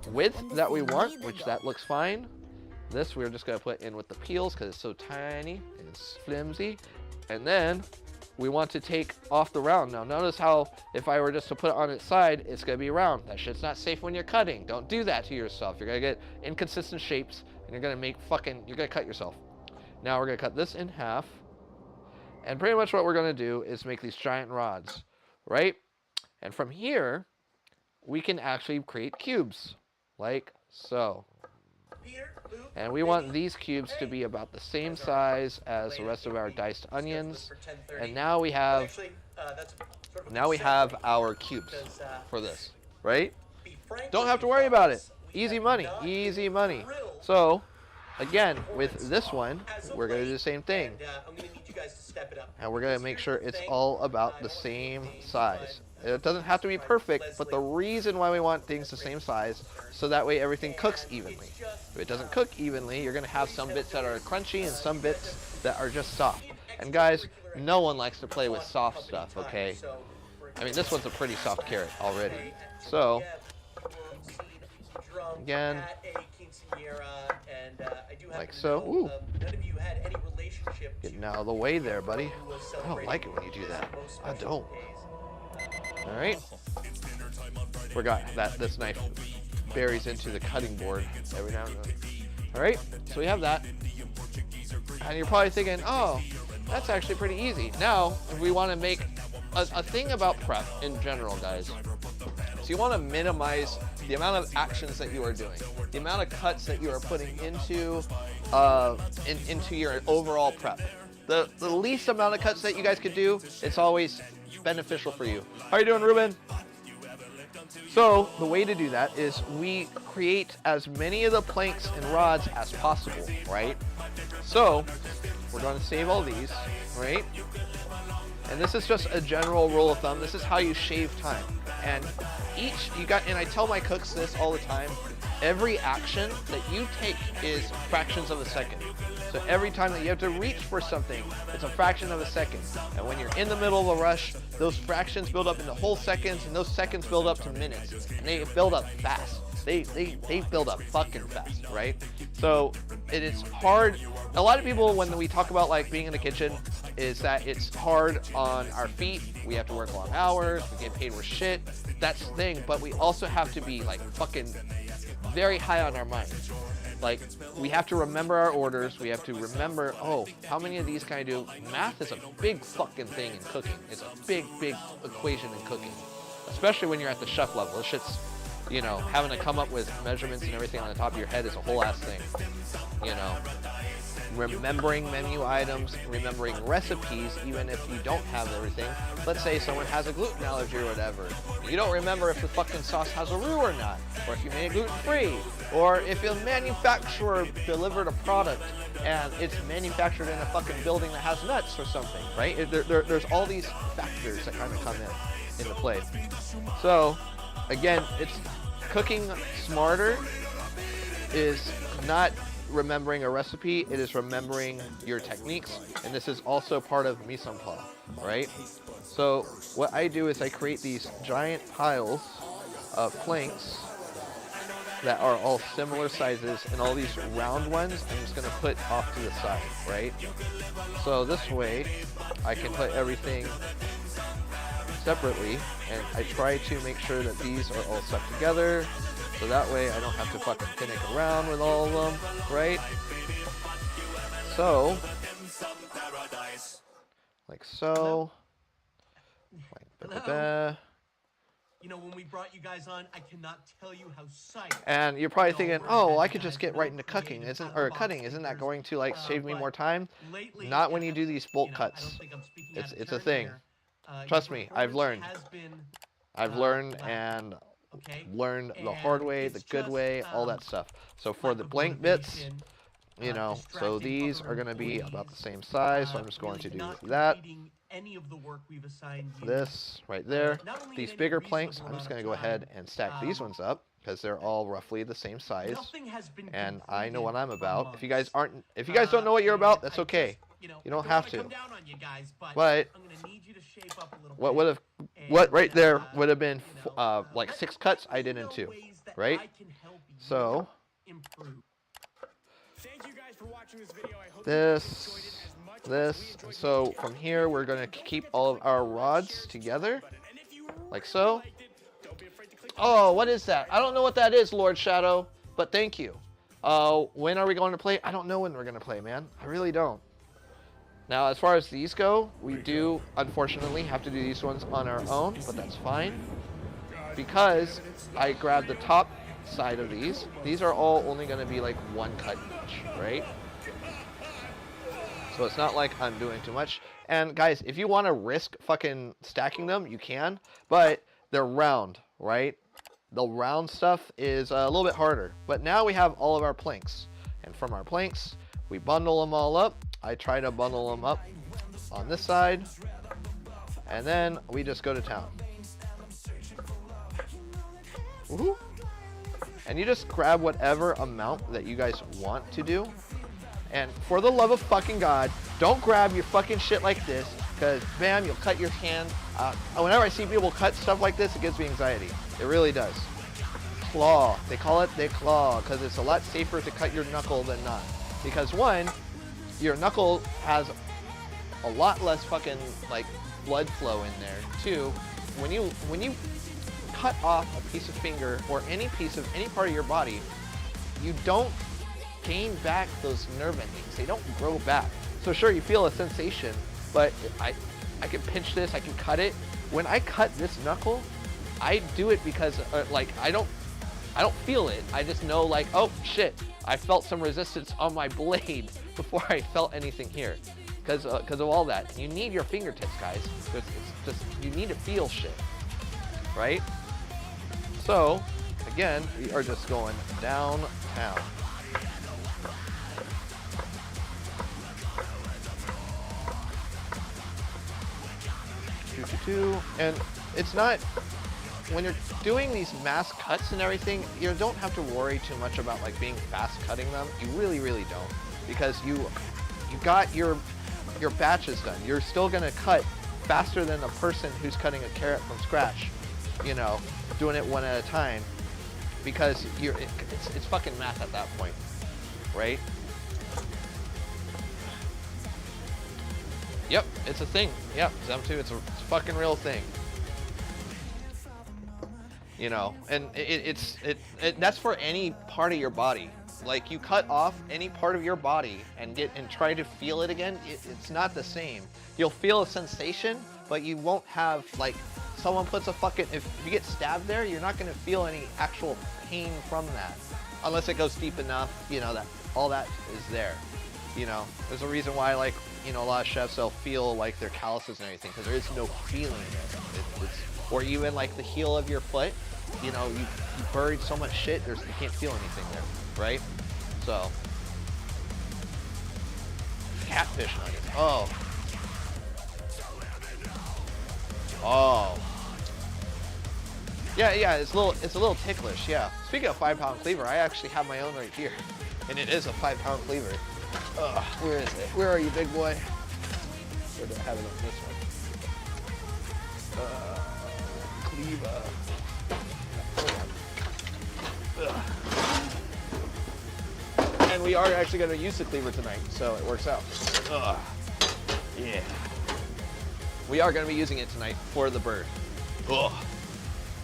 width that we want, which that looks fine. This we're just gonna put in with the peels because it's so tiny and it's flimsy, and then we want to take off the round. Now notice how if I were just to put it on its side, it's gonna be round. That shit's not safe when you're cutting. Don't do that to yourself. You're gonna get inconsistent shapes and you're gonna you're gonna cut yourself. Now we're gonna cut this in half. And pretty much what we're gonna do is make these giant rods, right? And from here, we can actually create cubes, like so. And we want these cubes to be about the same size as the rest of our diced onions. And now we have our cubes for this, right? Don't have to worry about it. Easy money, easy money. So, again, with this one, we're going to do the same thing. And we're going to make sure it's all about the same size. It doesn't have to be perfect, but the reason why we want things the same size, so that way everything cooks evenly. If it doesn't cook evenly, you're going to have some bits that are crunchy and some bits that are just soft. And guys, no one likes to play with soft stuff, okay? I mean, this one's a pretty soft carrot already. So, Again. at a quinceañera, and I do happen Like to so. know, Ooh. none of you had any relationship Getting to out of the way there, buddy. who was I don't like it when you do that. most I special don't. days. All right. Forgot that this knife buries into the cutting board every now and then. All right. So we have that. And you're probably thinking, oh, that's actually pretty easy. Now, if we want to make a thing about prep in general, guys. So you want to minimize the amount of actions that you are doing, the amount of cuts that you are putting into your overall prep. The least amount of cuts that you guys could do, it's always beneficial for you. How you doing, Ruben? So the way to do that is we create as many of the planks and rods as possible, right? So we're going to save all these, right? And this is just a general rule of thumb. This is how you shave time. And and I tell my cooks this all the time, every action that you take is fractions of a second. So every time that you have to reach for something, it's a fraction of a second. And when you're in the middle of a rush, those fractions build up into whole seconds, and those seconds build up to minutes. And they build up fast. They build up fucking fast, right? So it is hard. A lot of people, when we talk about like being in the kitchen, is that it's hard on our feet. We have to work long hours. We get paid for shit. That's the thing. But we also have to be like fucking very high on our mind. Like, we have to remember our orders. We have to remember, oh, how many of these can I do? Math is a big fucking thing in cooking. It's a big, big equation in cooking. Especially when you're at the chef level. This shit's, you know, having to come up with measurements and everything on the top of your head is a whole ass thing. You know, remembering menu items, remembering recipes, even if you don't have everything. Let's say someone has a gluten allergy or whatever. You don't remember if the fucking sauce has a roux or not, or if you made it gluten-free, or if a manufacturer delivered a product and it's manufactured in a fucking building that has nuts or something, right? There's all these factors that kind of come into play. So, again, it's cooking smarter is not remembering a recipe, it is remembering your techniques, and this is also part of mise en place, right? So what I do is I create these giant piles of planks that are all similar sizes, and all these round ones I'm just gonna put off to the side, right? So this way I can put everything separately, and I try to make sure that these are all stuck together, so that way I don't have to fucking finick around with all of them, right? So, like so. Hello. You know, when we brought you guys on, I cannot tell you how psyched. And you're probably thinking, oh, I could just get right into cutting, cutting. Isn't that going to like save me more time? Not when you do these bulk cuts. It's a thing. Trust me, I've learned. I've learned and learned the hard way, the good way, all that stuff. So for the blank bits, you know, so these are going to be about the same size, so I'm just going to do that. This right there. These bigger planks, I'm just going to go ahead and stack these ones up because they're all roughly the same size. And I know what I'm about. If you guys don't know what you're about, that's okay. You don't have to. But what right there would have been like 6 cuts, I did in 2, right? So this. So from here, we're going to keep all of our rods together, like so. Oh, what is that? I don't know what that is, Lord Shadow, but thank you. When are we going to play? I don't know when we're going to play, man. I really don't. Now, as far as these go, we do, unfortunately, have to do these ones on our own, but that's fine. Because I grabbed the top side of these. These are all only going to be like 1 cut each, right? So it's not like I'm doing too much. And guys, if you want to risk fucking stacking them, you can. But they're round, right? The round stuff is a little bit harder. But now we have all of our planks. And from our planks, we bundle them all up. I try to bundle them up on this side. And then we just go to town. Woohoo! And you just grab whatever amount that you guys want to do. And for the love of fucking God, don't grab your fucking shit like this, because bam, you'll cut your hand. Whenever I see people cut stuff like this, it gives me anxiety. It really does. claw. They call it the claw because it's a lot safer to cut your knuckle than not. Because one, your knuckle has a lot less fucking like blood flow in there. Two, when you cut off a piece of finger or any piece of any part of your body, you don't gain back those nerve endings. They don't grow back. So sure, you feel a sensation, but I can pinch this, I can cut it. When I cut this knuckle, I do it because like I don't feel it. I just know like, oh shit, I felt some resistance on my blade before I felt anything here, because of all that. You need your fingertips, guys. It's just you need to feel shit, right? So again, we are just going downtown. And it's not, when you're doing these mass cuts and everything, you don't have to worry too much about like being fast cutting them. You really don't, because you got your batches done. You're still gonna cut faster than a person who's cutting a carrot from scratch, you know, doing it one at a time, because it's fucking math at that point, right? Yep, it's a thing. Yep, Zem2, it's a fucking real thing. You know, and that's for any part of your body. Like, you cut off any part of your body and try to feel it again, it's not the same. You'll feel a sensation, but you won't have, like, someone puts a fucking, if you get stabbed there, you're not gonna feel any actual pain from that. Unless it goes deep enough, you know, that all that is there. You know, there's a reason why, like, you know, a lot of chefs, they'll feel like their calluses and everything, because there is no feeling there. Or even like the heel of your foot, you know, you buried so much shit, you can't feel anything there, right? So, catfish nuggets. Oh. Yeah, it's a little ticklish, yeah. Speaking of 5-pound cleaver, I actually have my own right here, and it is a 5-pound cleaver. Where is it? Where are you, big boy? Where do I have it on this one? Cleaver. And we are actually going to use the cleaver tonight, so it works out. Yeah. We are going to be using it tonight for the bird.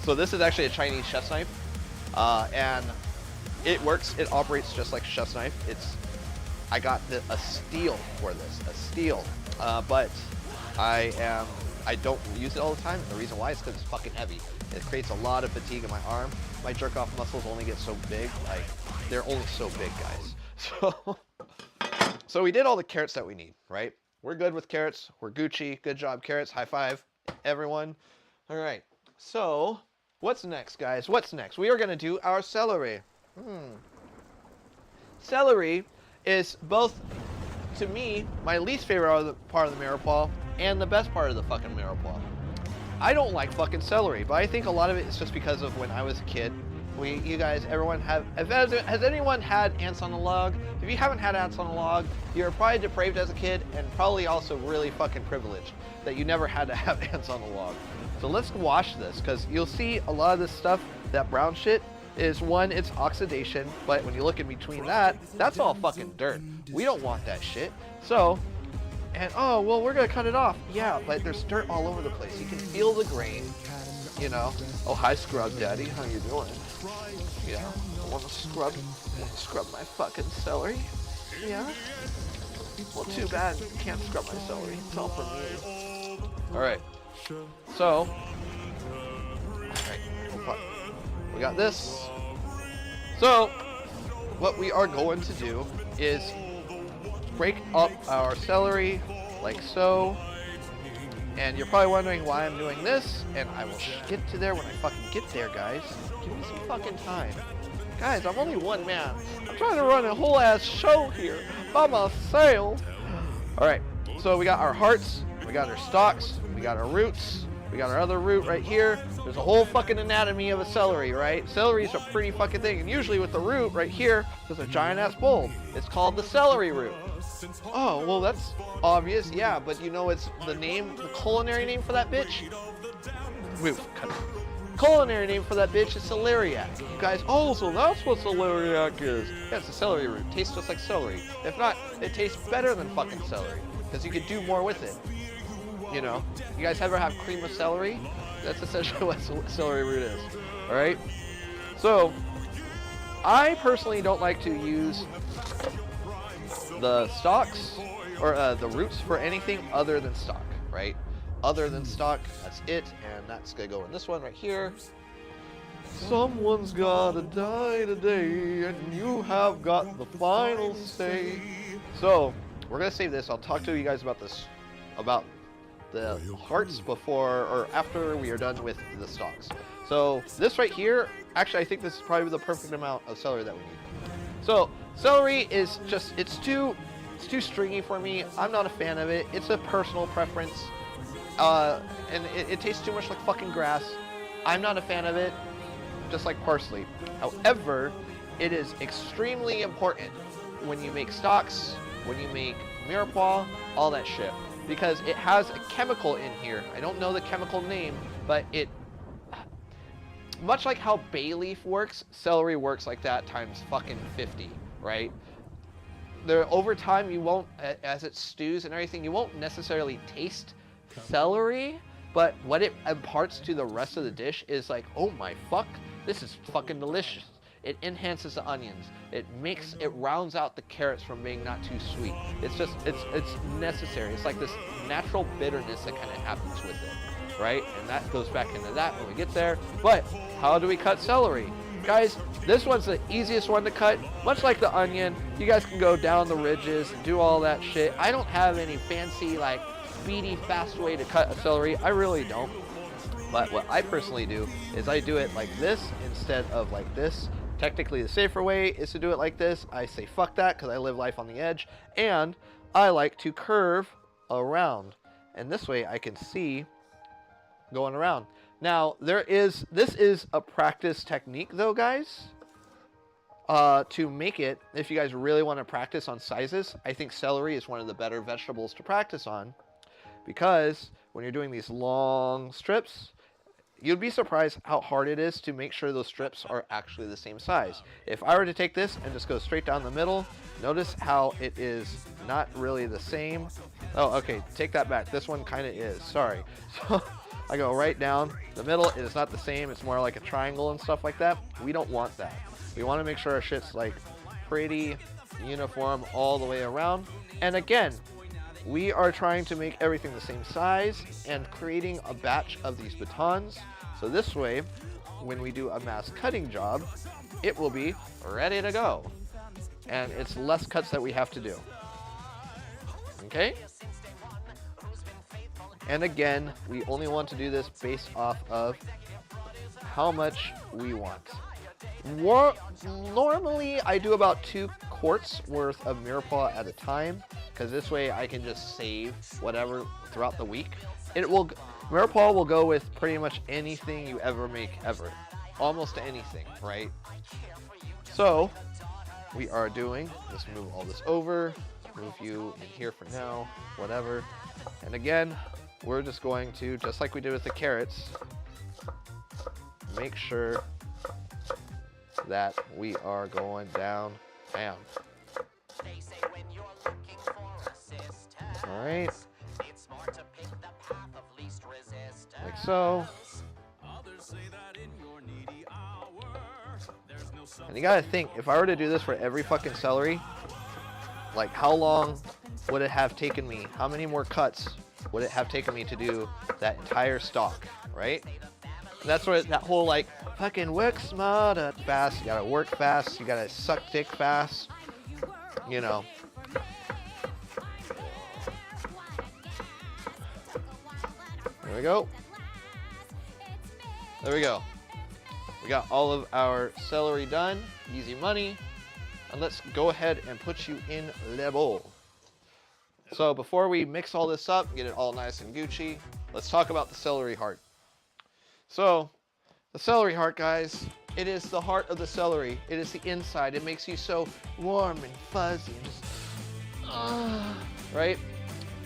So this is actually a Chinese chef's knife, and it works. It operates just like a chef's knife. I got a steel for this, but I don't use it all the time. And the reason why is because it's fucking heavy. It creates a lot of fatigue in my arm. My jerk off muscles only get so big, like they're only so big, guys. So we did all the carrots that we need, right? We're good with carrots. We're Gucci. Good job, carrots. High five, everyone. All right. So what's next, guys? What's next? We are gonna do our celery. Celery is both, to me, my least favorite part of the mirepoix and the best part of the fucking mirepoix. I don't like fucking celery, but I think a lot of it is just because of when I was a kid. Has anyone had ants on a log? If you haven't had ants on a log, you're probably depraved as a kid and probably also really fucking privileged that you never had to have ants on a log. So let's wash this, because you'll see a lot of this stuff, that brown shit, is one, it's oxidation, but when you look in between that, that's all fucking dirt. We don't want that shit. So, and oh, well, we're gonna cut it off. Yeah, but there's dirt all over the place. You can feel the grain, you know. Oh, hi, Scrub Daddy, how you doing? Yeah, I wanna scrub my fucking celery. Yeah? Well, too bad, can't scrub my celery. It's all for me. All right, so, we got this. So, what we are going to do is break up our celery like so. And you're probably wondering why I'm doing this, and I will get to there when I fucking get there, guys. Give me some fucking time. Guys, I'm only one man. I'm trying to run a whole ass show here by myself. Alright, so we got our hearts, we got our stalks, we got our roots, we got our other root right here. There's a whole fucking anatomy of a celery, right? Celery is a pretty fucking thing, and usually with the root right here, there's a giant ass bulb. It's called the celery root. Oh, well, that's obvious, yeah, but you know it's the name, the culinary name for that bitch? Wait, cut it. culinary name for that bitch is celeriac. You guys, oh, so that's what celeriac is. Yeah, it's a celery root. Tastes just like celery. If not, it tastes better than fucking celery because you could do more with it. You know, you guys ever have cream of celery? That's essentially what celery root is. All right. So, I personally don't like to use the stalks or the roots for anything other than stock, right? Other than stock, that's it, and that's gonna go in this one right here. Someone's gotta die today, and you have got the final say. So, we're gonna save this. I'll talk to you guys about this, about the hearts before or after we are done with the stalks. So, this right here, actually, I think this is probably the perfect amount of celery that we need. So, celery is just, it's too stringy for me. I'm not a fan of it. It's a personal preference. And it tastes too much like fucking grass. I'm not a fan of it, just like parsley. However, it is extremely important when you make stocks, when you make mirepoix, all that shit. Because it has a chemical in here. I don't know the chemical name, but it, much like how bay leaf works, celery works like that times fucking 50, right? There, over time, you won't, as it stews and everything, you won't necessarily taste celery, but what it imparts to the rest of the dish is like, oh my fuck, this is fucking delicious. It enhances the onions. It rounds out the carrots from being not too sweet. It's just, it's necessary. It's like this natural bitterness that kind of happens with it, right? And that goes back into that when we get there. But how do we cut celery? Guys, this one's the easiest one to cut. Much like the onion, you guys can go down the ridges and do all that shit. I don't have any fancy, like, speedy, fast way to cut a celery. I really don't. But what I personally do is I do it like this instead of like this. Technically, the safer way is to do it like this. I say fuck that because I live life on the edge. And I like to curve around. And this way I can see going around. Now, this is a practice technique though, guys. To make it, if you guys really want to practice on sizes, I think celery is one of the better vegetables to practice on. Because when you're doing these long strips, you'd be surprised how hard it is to make sure those strips are actually the same size. If I were to take this and just go straight down the middle, notice how it is not really the same. Oh, okay, take that back. This one kind of is, sorry. So I go right down the middle. It is not the same. It's more like a triangle and stuff like that. We don't want that. We want to make sure our shit's like pretty uniform all the way around. And again, we are trying to make everything the same size and creating a batch of these batons. So this way, when we do a mass cutting job, it will be ready to go. And it's less cuts that we have to do. Okay? And again, we only want to do this based off of how much we want. Normally, I do about 2 quarts worth of mirepoix at a time, because this way I can just save whatever throughout the week. Mirepoix will go with pretty much anything you ever make ever. Almost anything, right? So, we are doing, let's move all this over, move you in here for now, whatever. And again, we're just going to, just like we did with the carrots, make sure that we are going down. Alright. Like so. And you gotta think, if I were to do this for every fucking celery, like how long would it have taken me? How many more cuts would it have taken me to do that entire stalk, right? And that's what that whole like fucking work smart fast. You gotta work fast. You gotta suck dick fast. You know. There we go. There we go. We got all of our celery done. Easy money. And let's go ahead and put you in le bowl. So before we mix all this up, get it all nice and Gucci, let's talk about the celery heart. So, the celery heart, guys, it is the heart of the celery. It is the inside. It makes you so warm and fuzzy, and just, right?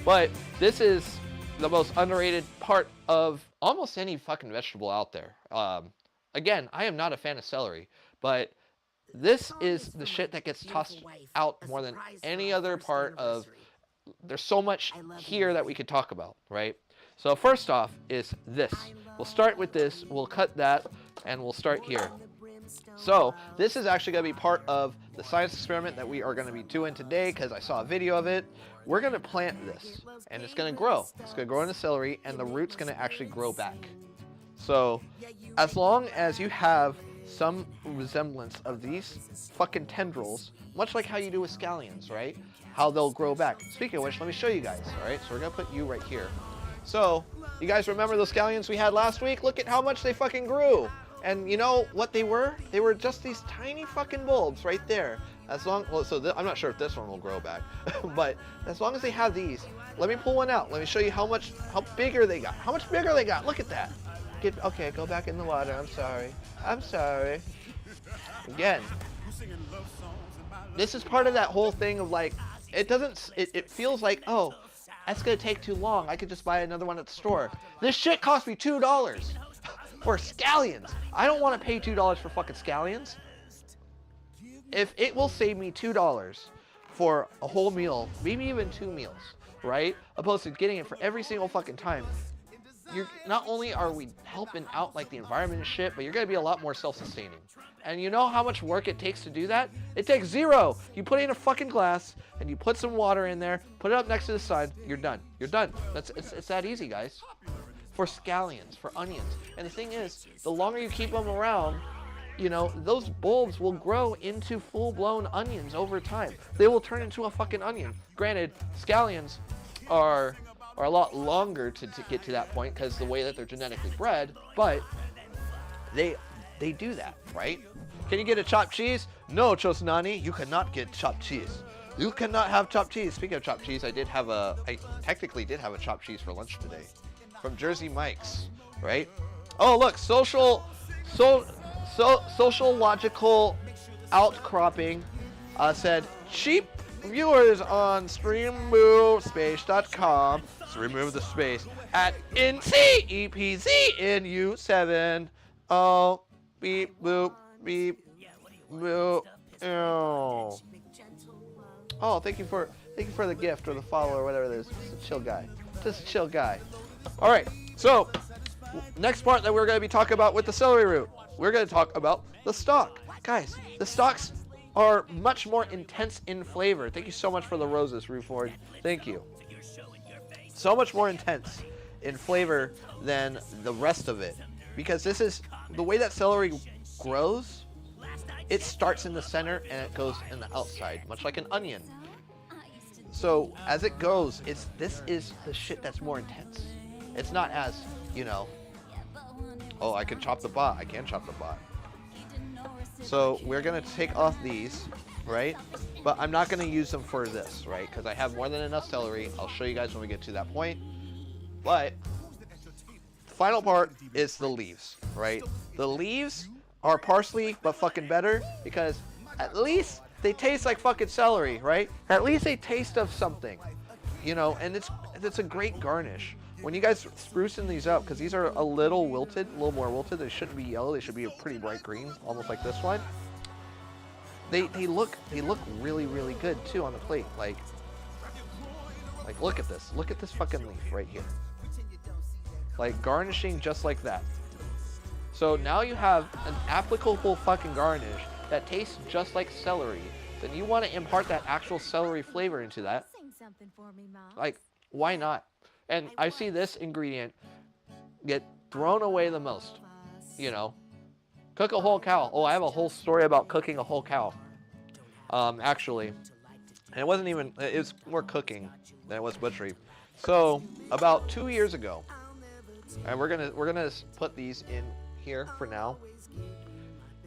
But this is the most underrated part of almost any fucking vegetable out there. Again, I am not a fan of celery, but this is the shit that gets tossed out more than any other part of. There's so much here that we could talk about, right? So first off is this. We'll start with this, we'll cut that, and we'll start here. So this is actually going to be part of the science experiment that we are going to be doing today because I saw a video of it. We're going to plant this, and it's going to grow. It's going to grow into celery, and the root's going to actually grow back. So as long as you have some resemblance of these fucking tendrils, much like how you do with scallions, right? How they'll grow back. Speaking of which, let me show you guys, all right? So we're going to put you right here. So you guys remember those scallions we had last week? Look at how much they fucking grew. And you know what they were? They were just these tiny fucking bulbs right there. As long, well, so I'm not sure if this one will grow back, but as long as they have these, let me pull one out. Let me show you how bigger they got. How much bigger they got? Look at that. Okay, go back in the water. I'm sorry. I'm sorry. Again, this is part of that whole thing of like, it feels like, oh, that's gonna take too long. I could just buy another one at the store. This shit cost me $2 for scallions. I don't want to pay $2 for fucking scallions. If it will save me $2 for a whole meal, maybe even 2 meals, right? Opposed to getting it for every single fucking time. Not only are we helping out like the environment and shit, but you're gonna be a lot more self-sustaining. And you know how much work it takes to do that? It takes 0. You put it in a fucking glass and you put some water in there, put it up next to the sun, you're done. You're done. It's that easy, guys. For scallions, for onions. And the thing is, the longer you keep them around, you know, those bulbs will grow into full-blown onions over time. They will turn into a fucking onion. Granted, scallions are a lot longer to get to that point because the way that they're genetically bred, but they do that, right? Can you get a chopped cheese? No, Chosnani, you cannot get chopped cheese. You cannot have chopped cheese. Speaking of chopped cheese, I technically did have a chopped cheese for lunch today from Jersey Mike's, right? Oh, look, sociological outcropping said cheap viewers on streammovespace.com. So remove the space at NCEPZNU7. Oh, beep boop beep boop. Oh, thank you for the gift or the follow or whatever it is. Just a chill guy. Just a chill guy. All right. So next part that we're going to be talking about with the celery root, we're going to talk about the stalk. Guys, the stalks are much more intense in flavor. Thank you so much for the roses, Ruford. Thank you. So much more intense in flavor than the rest of it. Because this is the way that celery grows. It starts in the center and it goes in the outside, much like an onion. So as it goes, this is the shit that's more intense. It's not as, you know, oh, I can chop the bot. I can chop the bot. So we're gonna take off these, right? But I'm not gonna use them for this, right? Because I have more than enough celery. I'll show you guys when we get to that point. But the final part is the leaves, right? The leaves are parsley, but fucking better because at least they taste like fucking celery, right? At least they taste of something, you know. And it's a great garnish. When you guys sprucing these up, because these are a little wilted, a little more wilted. They shouldn't be yellow. They should be a pretty bright green, almost like this one. They look really, really good too on the plate. Like look at this. Look at this fucking leaf right here. Like garnishing just like that. So now you have an applicable fucking garnish that tastes just like celery. Then you want to impart that actual celery flavor into that. Like, why not? And I see this ingredient get thrown away the most, you know. Cook a whole cow. Oh, I have a whole story about cooking a whole cow, actually. And it wasn't even, it was more cooking than it was butchery. So about 2 years ago, and we're gonna put these in here for now,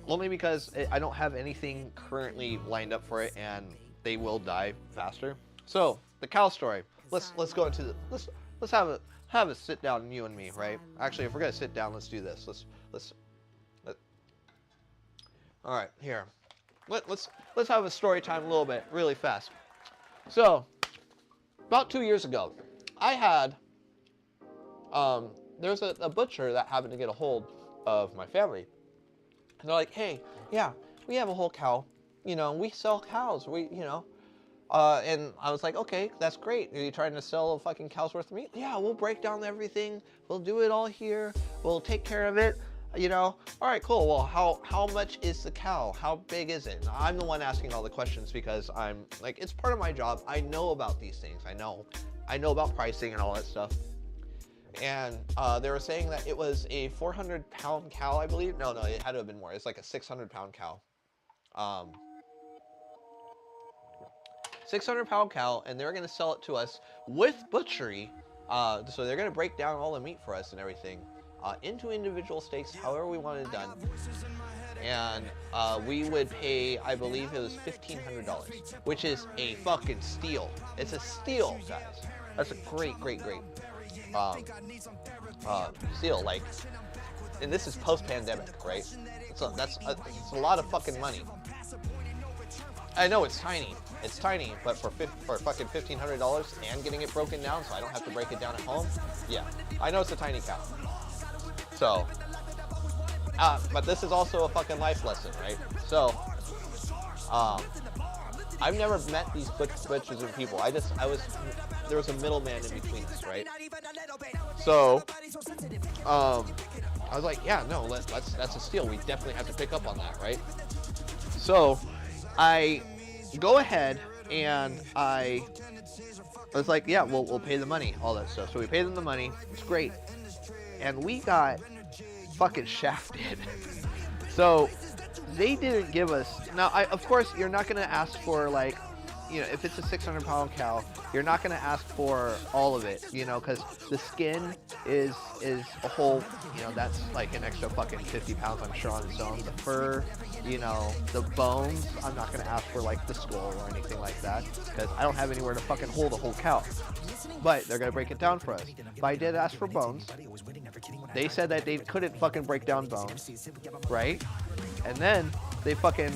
only because I don't have anything currently lined up for it, and they will die faster. So the cow story. Let's go into the let's have a sit down, you and me, right? Actually, if we're gonna sit down, let's do this. Let's all right, here. Let's have a story time a little bit, really fast. So about 2 years ago, I had there's a butcher that happened to get a hold of my family. And they're like, hey, yeah, we have a whole cow. You know, we sell cows. And I was like, okay, that's great. Are you trying to sell a fucking cow's worth of meat? Yeah, we'll break down everything. We'll do it all here. We'll take care of it. You know, all right, cool. Well, how much is the cow? How big is it? And I'm the one asking all the questions because I'm like, it's part of my job. I know about these things. I know about pricing and all that stuff. And they were saying that it was a 400-pound cow, I believe. No, it had to have been more. It's like a 600-pound cow. 600-pound cow, and they're gonna sell it to us with butchery. So they're gonna break down all the meat for us and everything into individual steaks, however we want it done. And we would pay, I believe it was $1,500, which is a fucking steal. It's a steal, guys. That's a great steal. Like, and this is post-pandemic, right? So that's it's a lot of fucking money. I know it's tiny, but for fucking $1,500 and getting it broken down, so I don't have to break it down at home. Yeah, I know it's a tiny cow. So, but this is also a fucking life lesson, right? So, I've never met these butchers and people. There was a middleman in between us, right? So, I was like, yeah, no, that's a steal. We definitely have to pick up on that, right? So, I go ahead and I was like, yeah, we'll pay the money, all that stuff. So we paid them the money. It's great. And we got fucking shafted. So they didn't give us, now of course you're not going to ask for, like, you know, if it's a 600-pound cow, you're not going to ask for all of it, you know, because the skin is a whole, you know, that's like an extra fucking 50 pounds, I'm sure, on its own. The fur, you know, the bones, I'm not going to ask for, like, the skull or anything like that, because I don't have anywhere to fucking hold a whole cow. But they're going to break it down for us. But I did ask for bones. They said that they couldn't fucking break down bones, right? And then they fucking,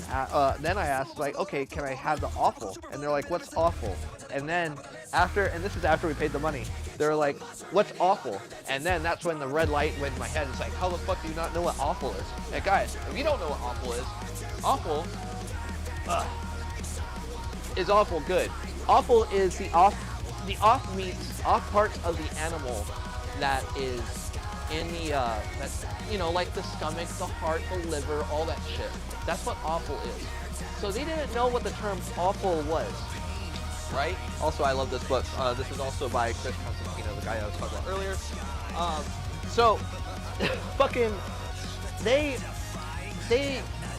then I asked, like, okay, can I have the offal? And they're like, what's offal? And then and this is after we paid the money, they're like, what's offal? And then that's when the red light went in my head. It's like, how the fuck do you not know what offal is? And guys, if you don't know what offal is, offal is awful good. Offal is the off parts of the animal that is in the, that's, you know, like the stomach, the heart, the liver, all that shit. That's what offal is. So they didn't know what the term offal was, right? Also, I love this book. This is also by Chris Constantino, the guy I was talking about earlier. So, fucking, they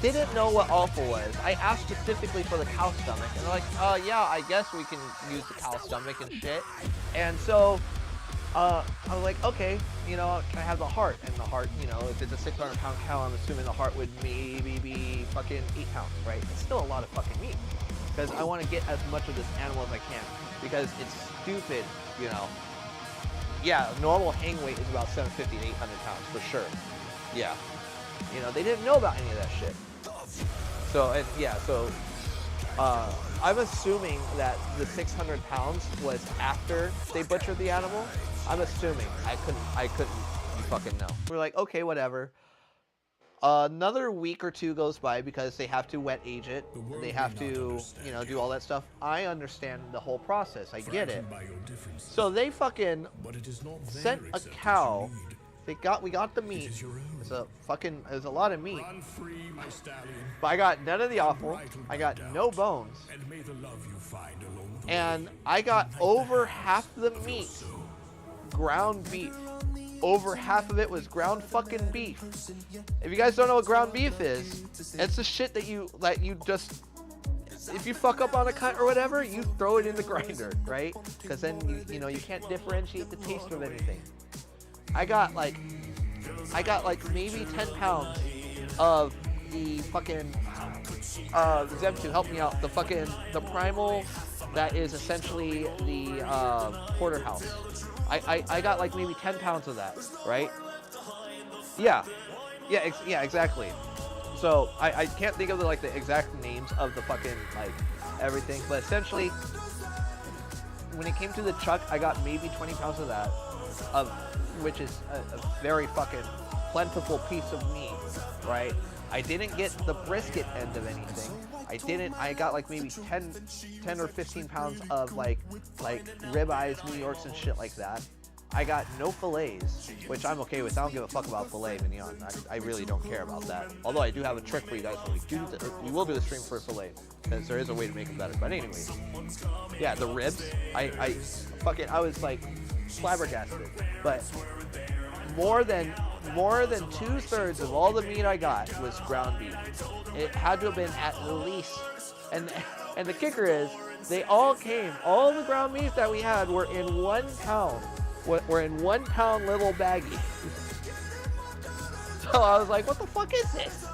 didn't know what offal was. I asked specifically for the cow stomach, and they're like, yeah, I guess we can use the cow stomach and shit. And so, I was like, okay, you know, can I have the heart? And the heart, you know, if it's a 600-pound cow, I'm assuming the heart would maybe be fucking 8 pounds, right? It's still a lot of fucking meat, because I want to get as much of this animal as I can, because it's stupid, you know. Yeah, normal hang weight is about 750 to 800 pounds for sure. Yeah, you know, they didn't know about any of that shit. So, and yeah, so I'm assuming that the 600 pounds was after they butchered the animal. I'm assuming. I couldn't fucking know. We're like, okay, whatever. Another week or two goes by because they have to wet age it. They have to, you know, do all that stuff. I understand the whole process. I get it. So they fucking sent a cow. We got the meat. It was a lot of meat. But I got none of the offal. I got no bones. And I got over half the meat ground beef. Over half of it was ground fucking beef. If you guys don't know what ground beef is, it's the shit that you just, if you fuck up on a cut or whatever, you throw it in the grinder, right? Because then you know you can't differentiate the taste of anything. I got like maybe 10 pounds of the fucking Zeb2, help me out. The primal that is essentially the porterhouse. I got like maybe 10 pounds of that, right? Yeah, exactly. So I can't think of the exact names of the fucking like everything, but essentially when it came to the chuck, I got maybe 20 pounds of that. of which is a very fucking plentiful piece of meat, right? I didn't get the brisket end of anything. I got like maybe 10 or 15 pounds of like ribeyes, New Yorks and shit like that. I got no fillets, which I'm okay with. I don't give a fuck about filet mignon. I really don't care about that. Although I do have a trick for you guys when we will do the stream for filet, because there is a way to make it better. But anyways, yeah, the ribs, I was like flabbergasted. But more than 2/3 of all the meat I got was ground beef. It had to have been at least, and the kicker is, all the ground beef that we had were in 1 pound. We're in 1 pound little baggie. So I was like, what the fuck is this?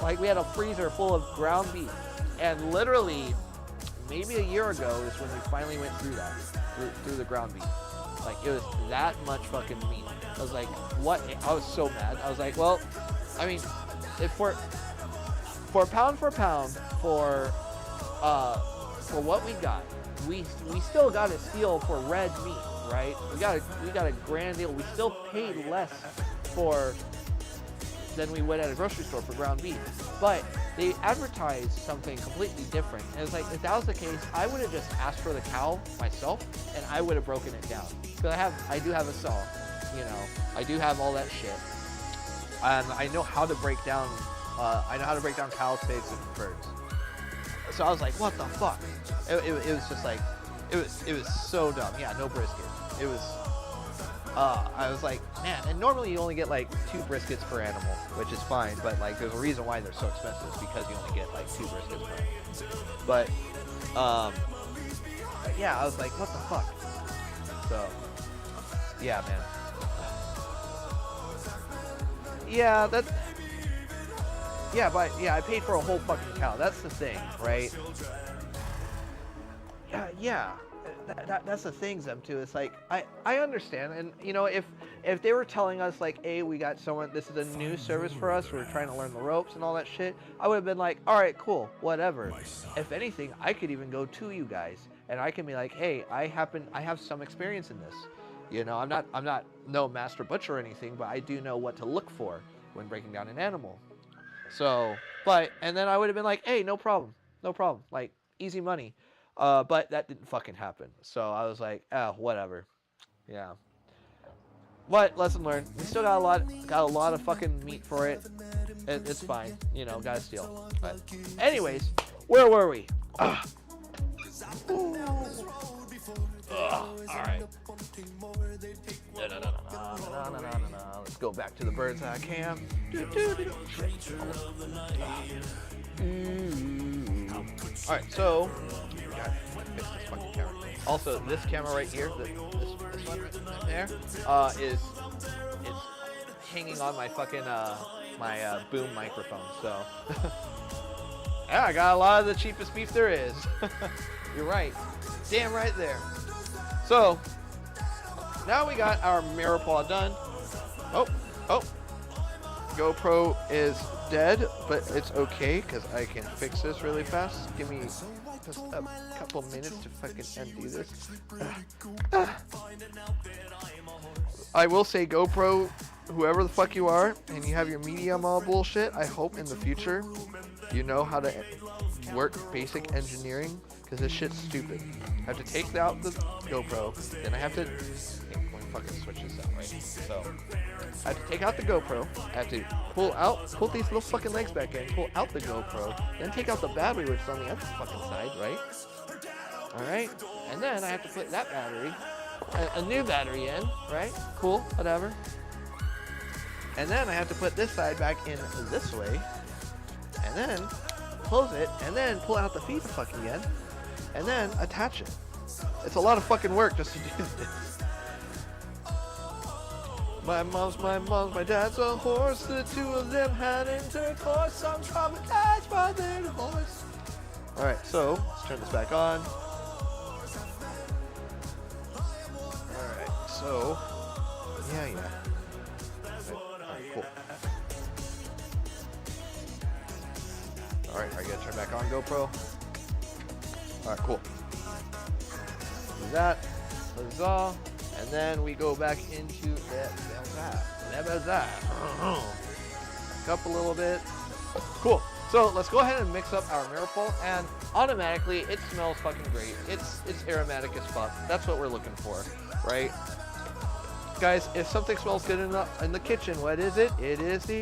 Like, we had a freezer full of ground beef. And literally, maybe a year ago is when we finally went through that, through the ground beef. Like, it was that much fucking meat. I was like, what? I was so mad. I was like, well, I mean, if for pound for what we got, we still got a steal for red meat. Right? We got a grand deal. We still paid less than we would at a grocery store for ground beef. But they advertised something completely different. And it's like, if that was the case, I would have just asked for the cow myself and I would have broken it down. Because I do have a saw, you know. I do have all that shit. And I know how to break down cows, pigs, and birds. So I was like, what the fuck? It was just like, it was so dumb. Yeah, no brisket. It was, I was like, man, and normally you only get like 2 briskets per animal, which is fine, but like there's a reason why they're so expensive, it's because you only get like 2 briskets per animal. But yeah, I was like, what the fuck? So, yeah, man. Yeah, I paid for a whole fucking cow. That's the thing, right? Yeah. That's the thing, Zem, too. It's like, I understand. And, you know, if they were telling us, like, hey, we got someone, this is a new service for us, we're trying to learn the ropes and all that shit, I would have been like, all right, cool, whatever. If anything, I could even go to you guys, and I can be like, hey, I have some experience in this. You know, I'm not no master butcher or anything, but I do know what to look for when breaking down an animal. So, and then I would have been like, hey, no problem, like, easy money. But that didn't fucking happen. So I was like, oh, whatever. Yeah. But lesson learned. We still got a lot of fucking meat for it. It's fine. You know, gotta steal. But anyways, where were we? All right. No. Let's go back to the bird's eye cam. All right, so God, fix this fucking camera. Also, this camera right here, this one right there, is hanging on my fucking my boom microphone. So yeah, I got a lot of the cheapest beef there is. You're right, damn right there. So now we got our mirror paw done. Oh, GoPro is dead, but it's okay because I can fix this really fast. Give me just a couple minutes to fucking undo this. I will say, GoPro, whoever the fuck you are, and you have your media mall bullshit, I hope in the future you know how to work basic engineering, because this shit's stupid. I have to take out the GoPro, then I have to... Let me fucking switch this out, right? So, I have to take out the GoPro, I have to pull these little fucking legs back in, pull out the GoPro, then take out the battery, which is on the other fucking side, right? Alright? And then I have to put that battery, a new battery in, right? Cool, whatever. And then I have to put this side back in this way, and then close it, and then pull out the feet the fuck again, and then attach it. It's a lot of fucking work just to do this. My mom's, my dad's a horse. The two of them had intercourse. I'm traumatized by their divorce. Alright, so let's turn this back on. Alright, so yeah. Alright, cool. Alright, are you gonna turn back on GoPro? Alright, cool. Do that. Huzzah. And And then we go back into that. Up a little bit. Cool. So let's go ahead and mix up our Miracle, and automatically it smells fucking great. It's aromatic as fuck. That's what we're looking for, right? Guys, if something smells good enough in the kitchen, what is it? It is the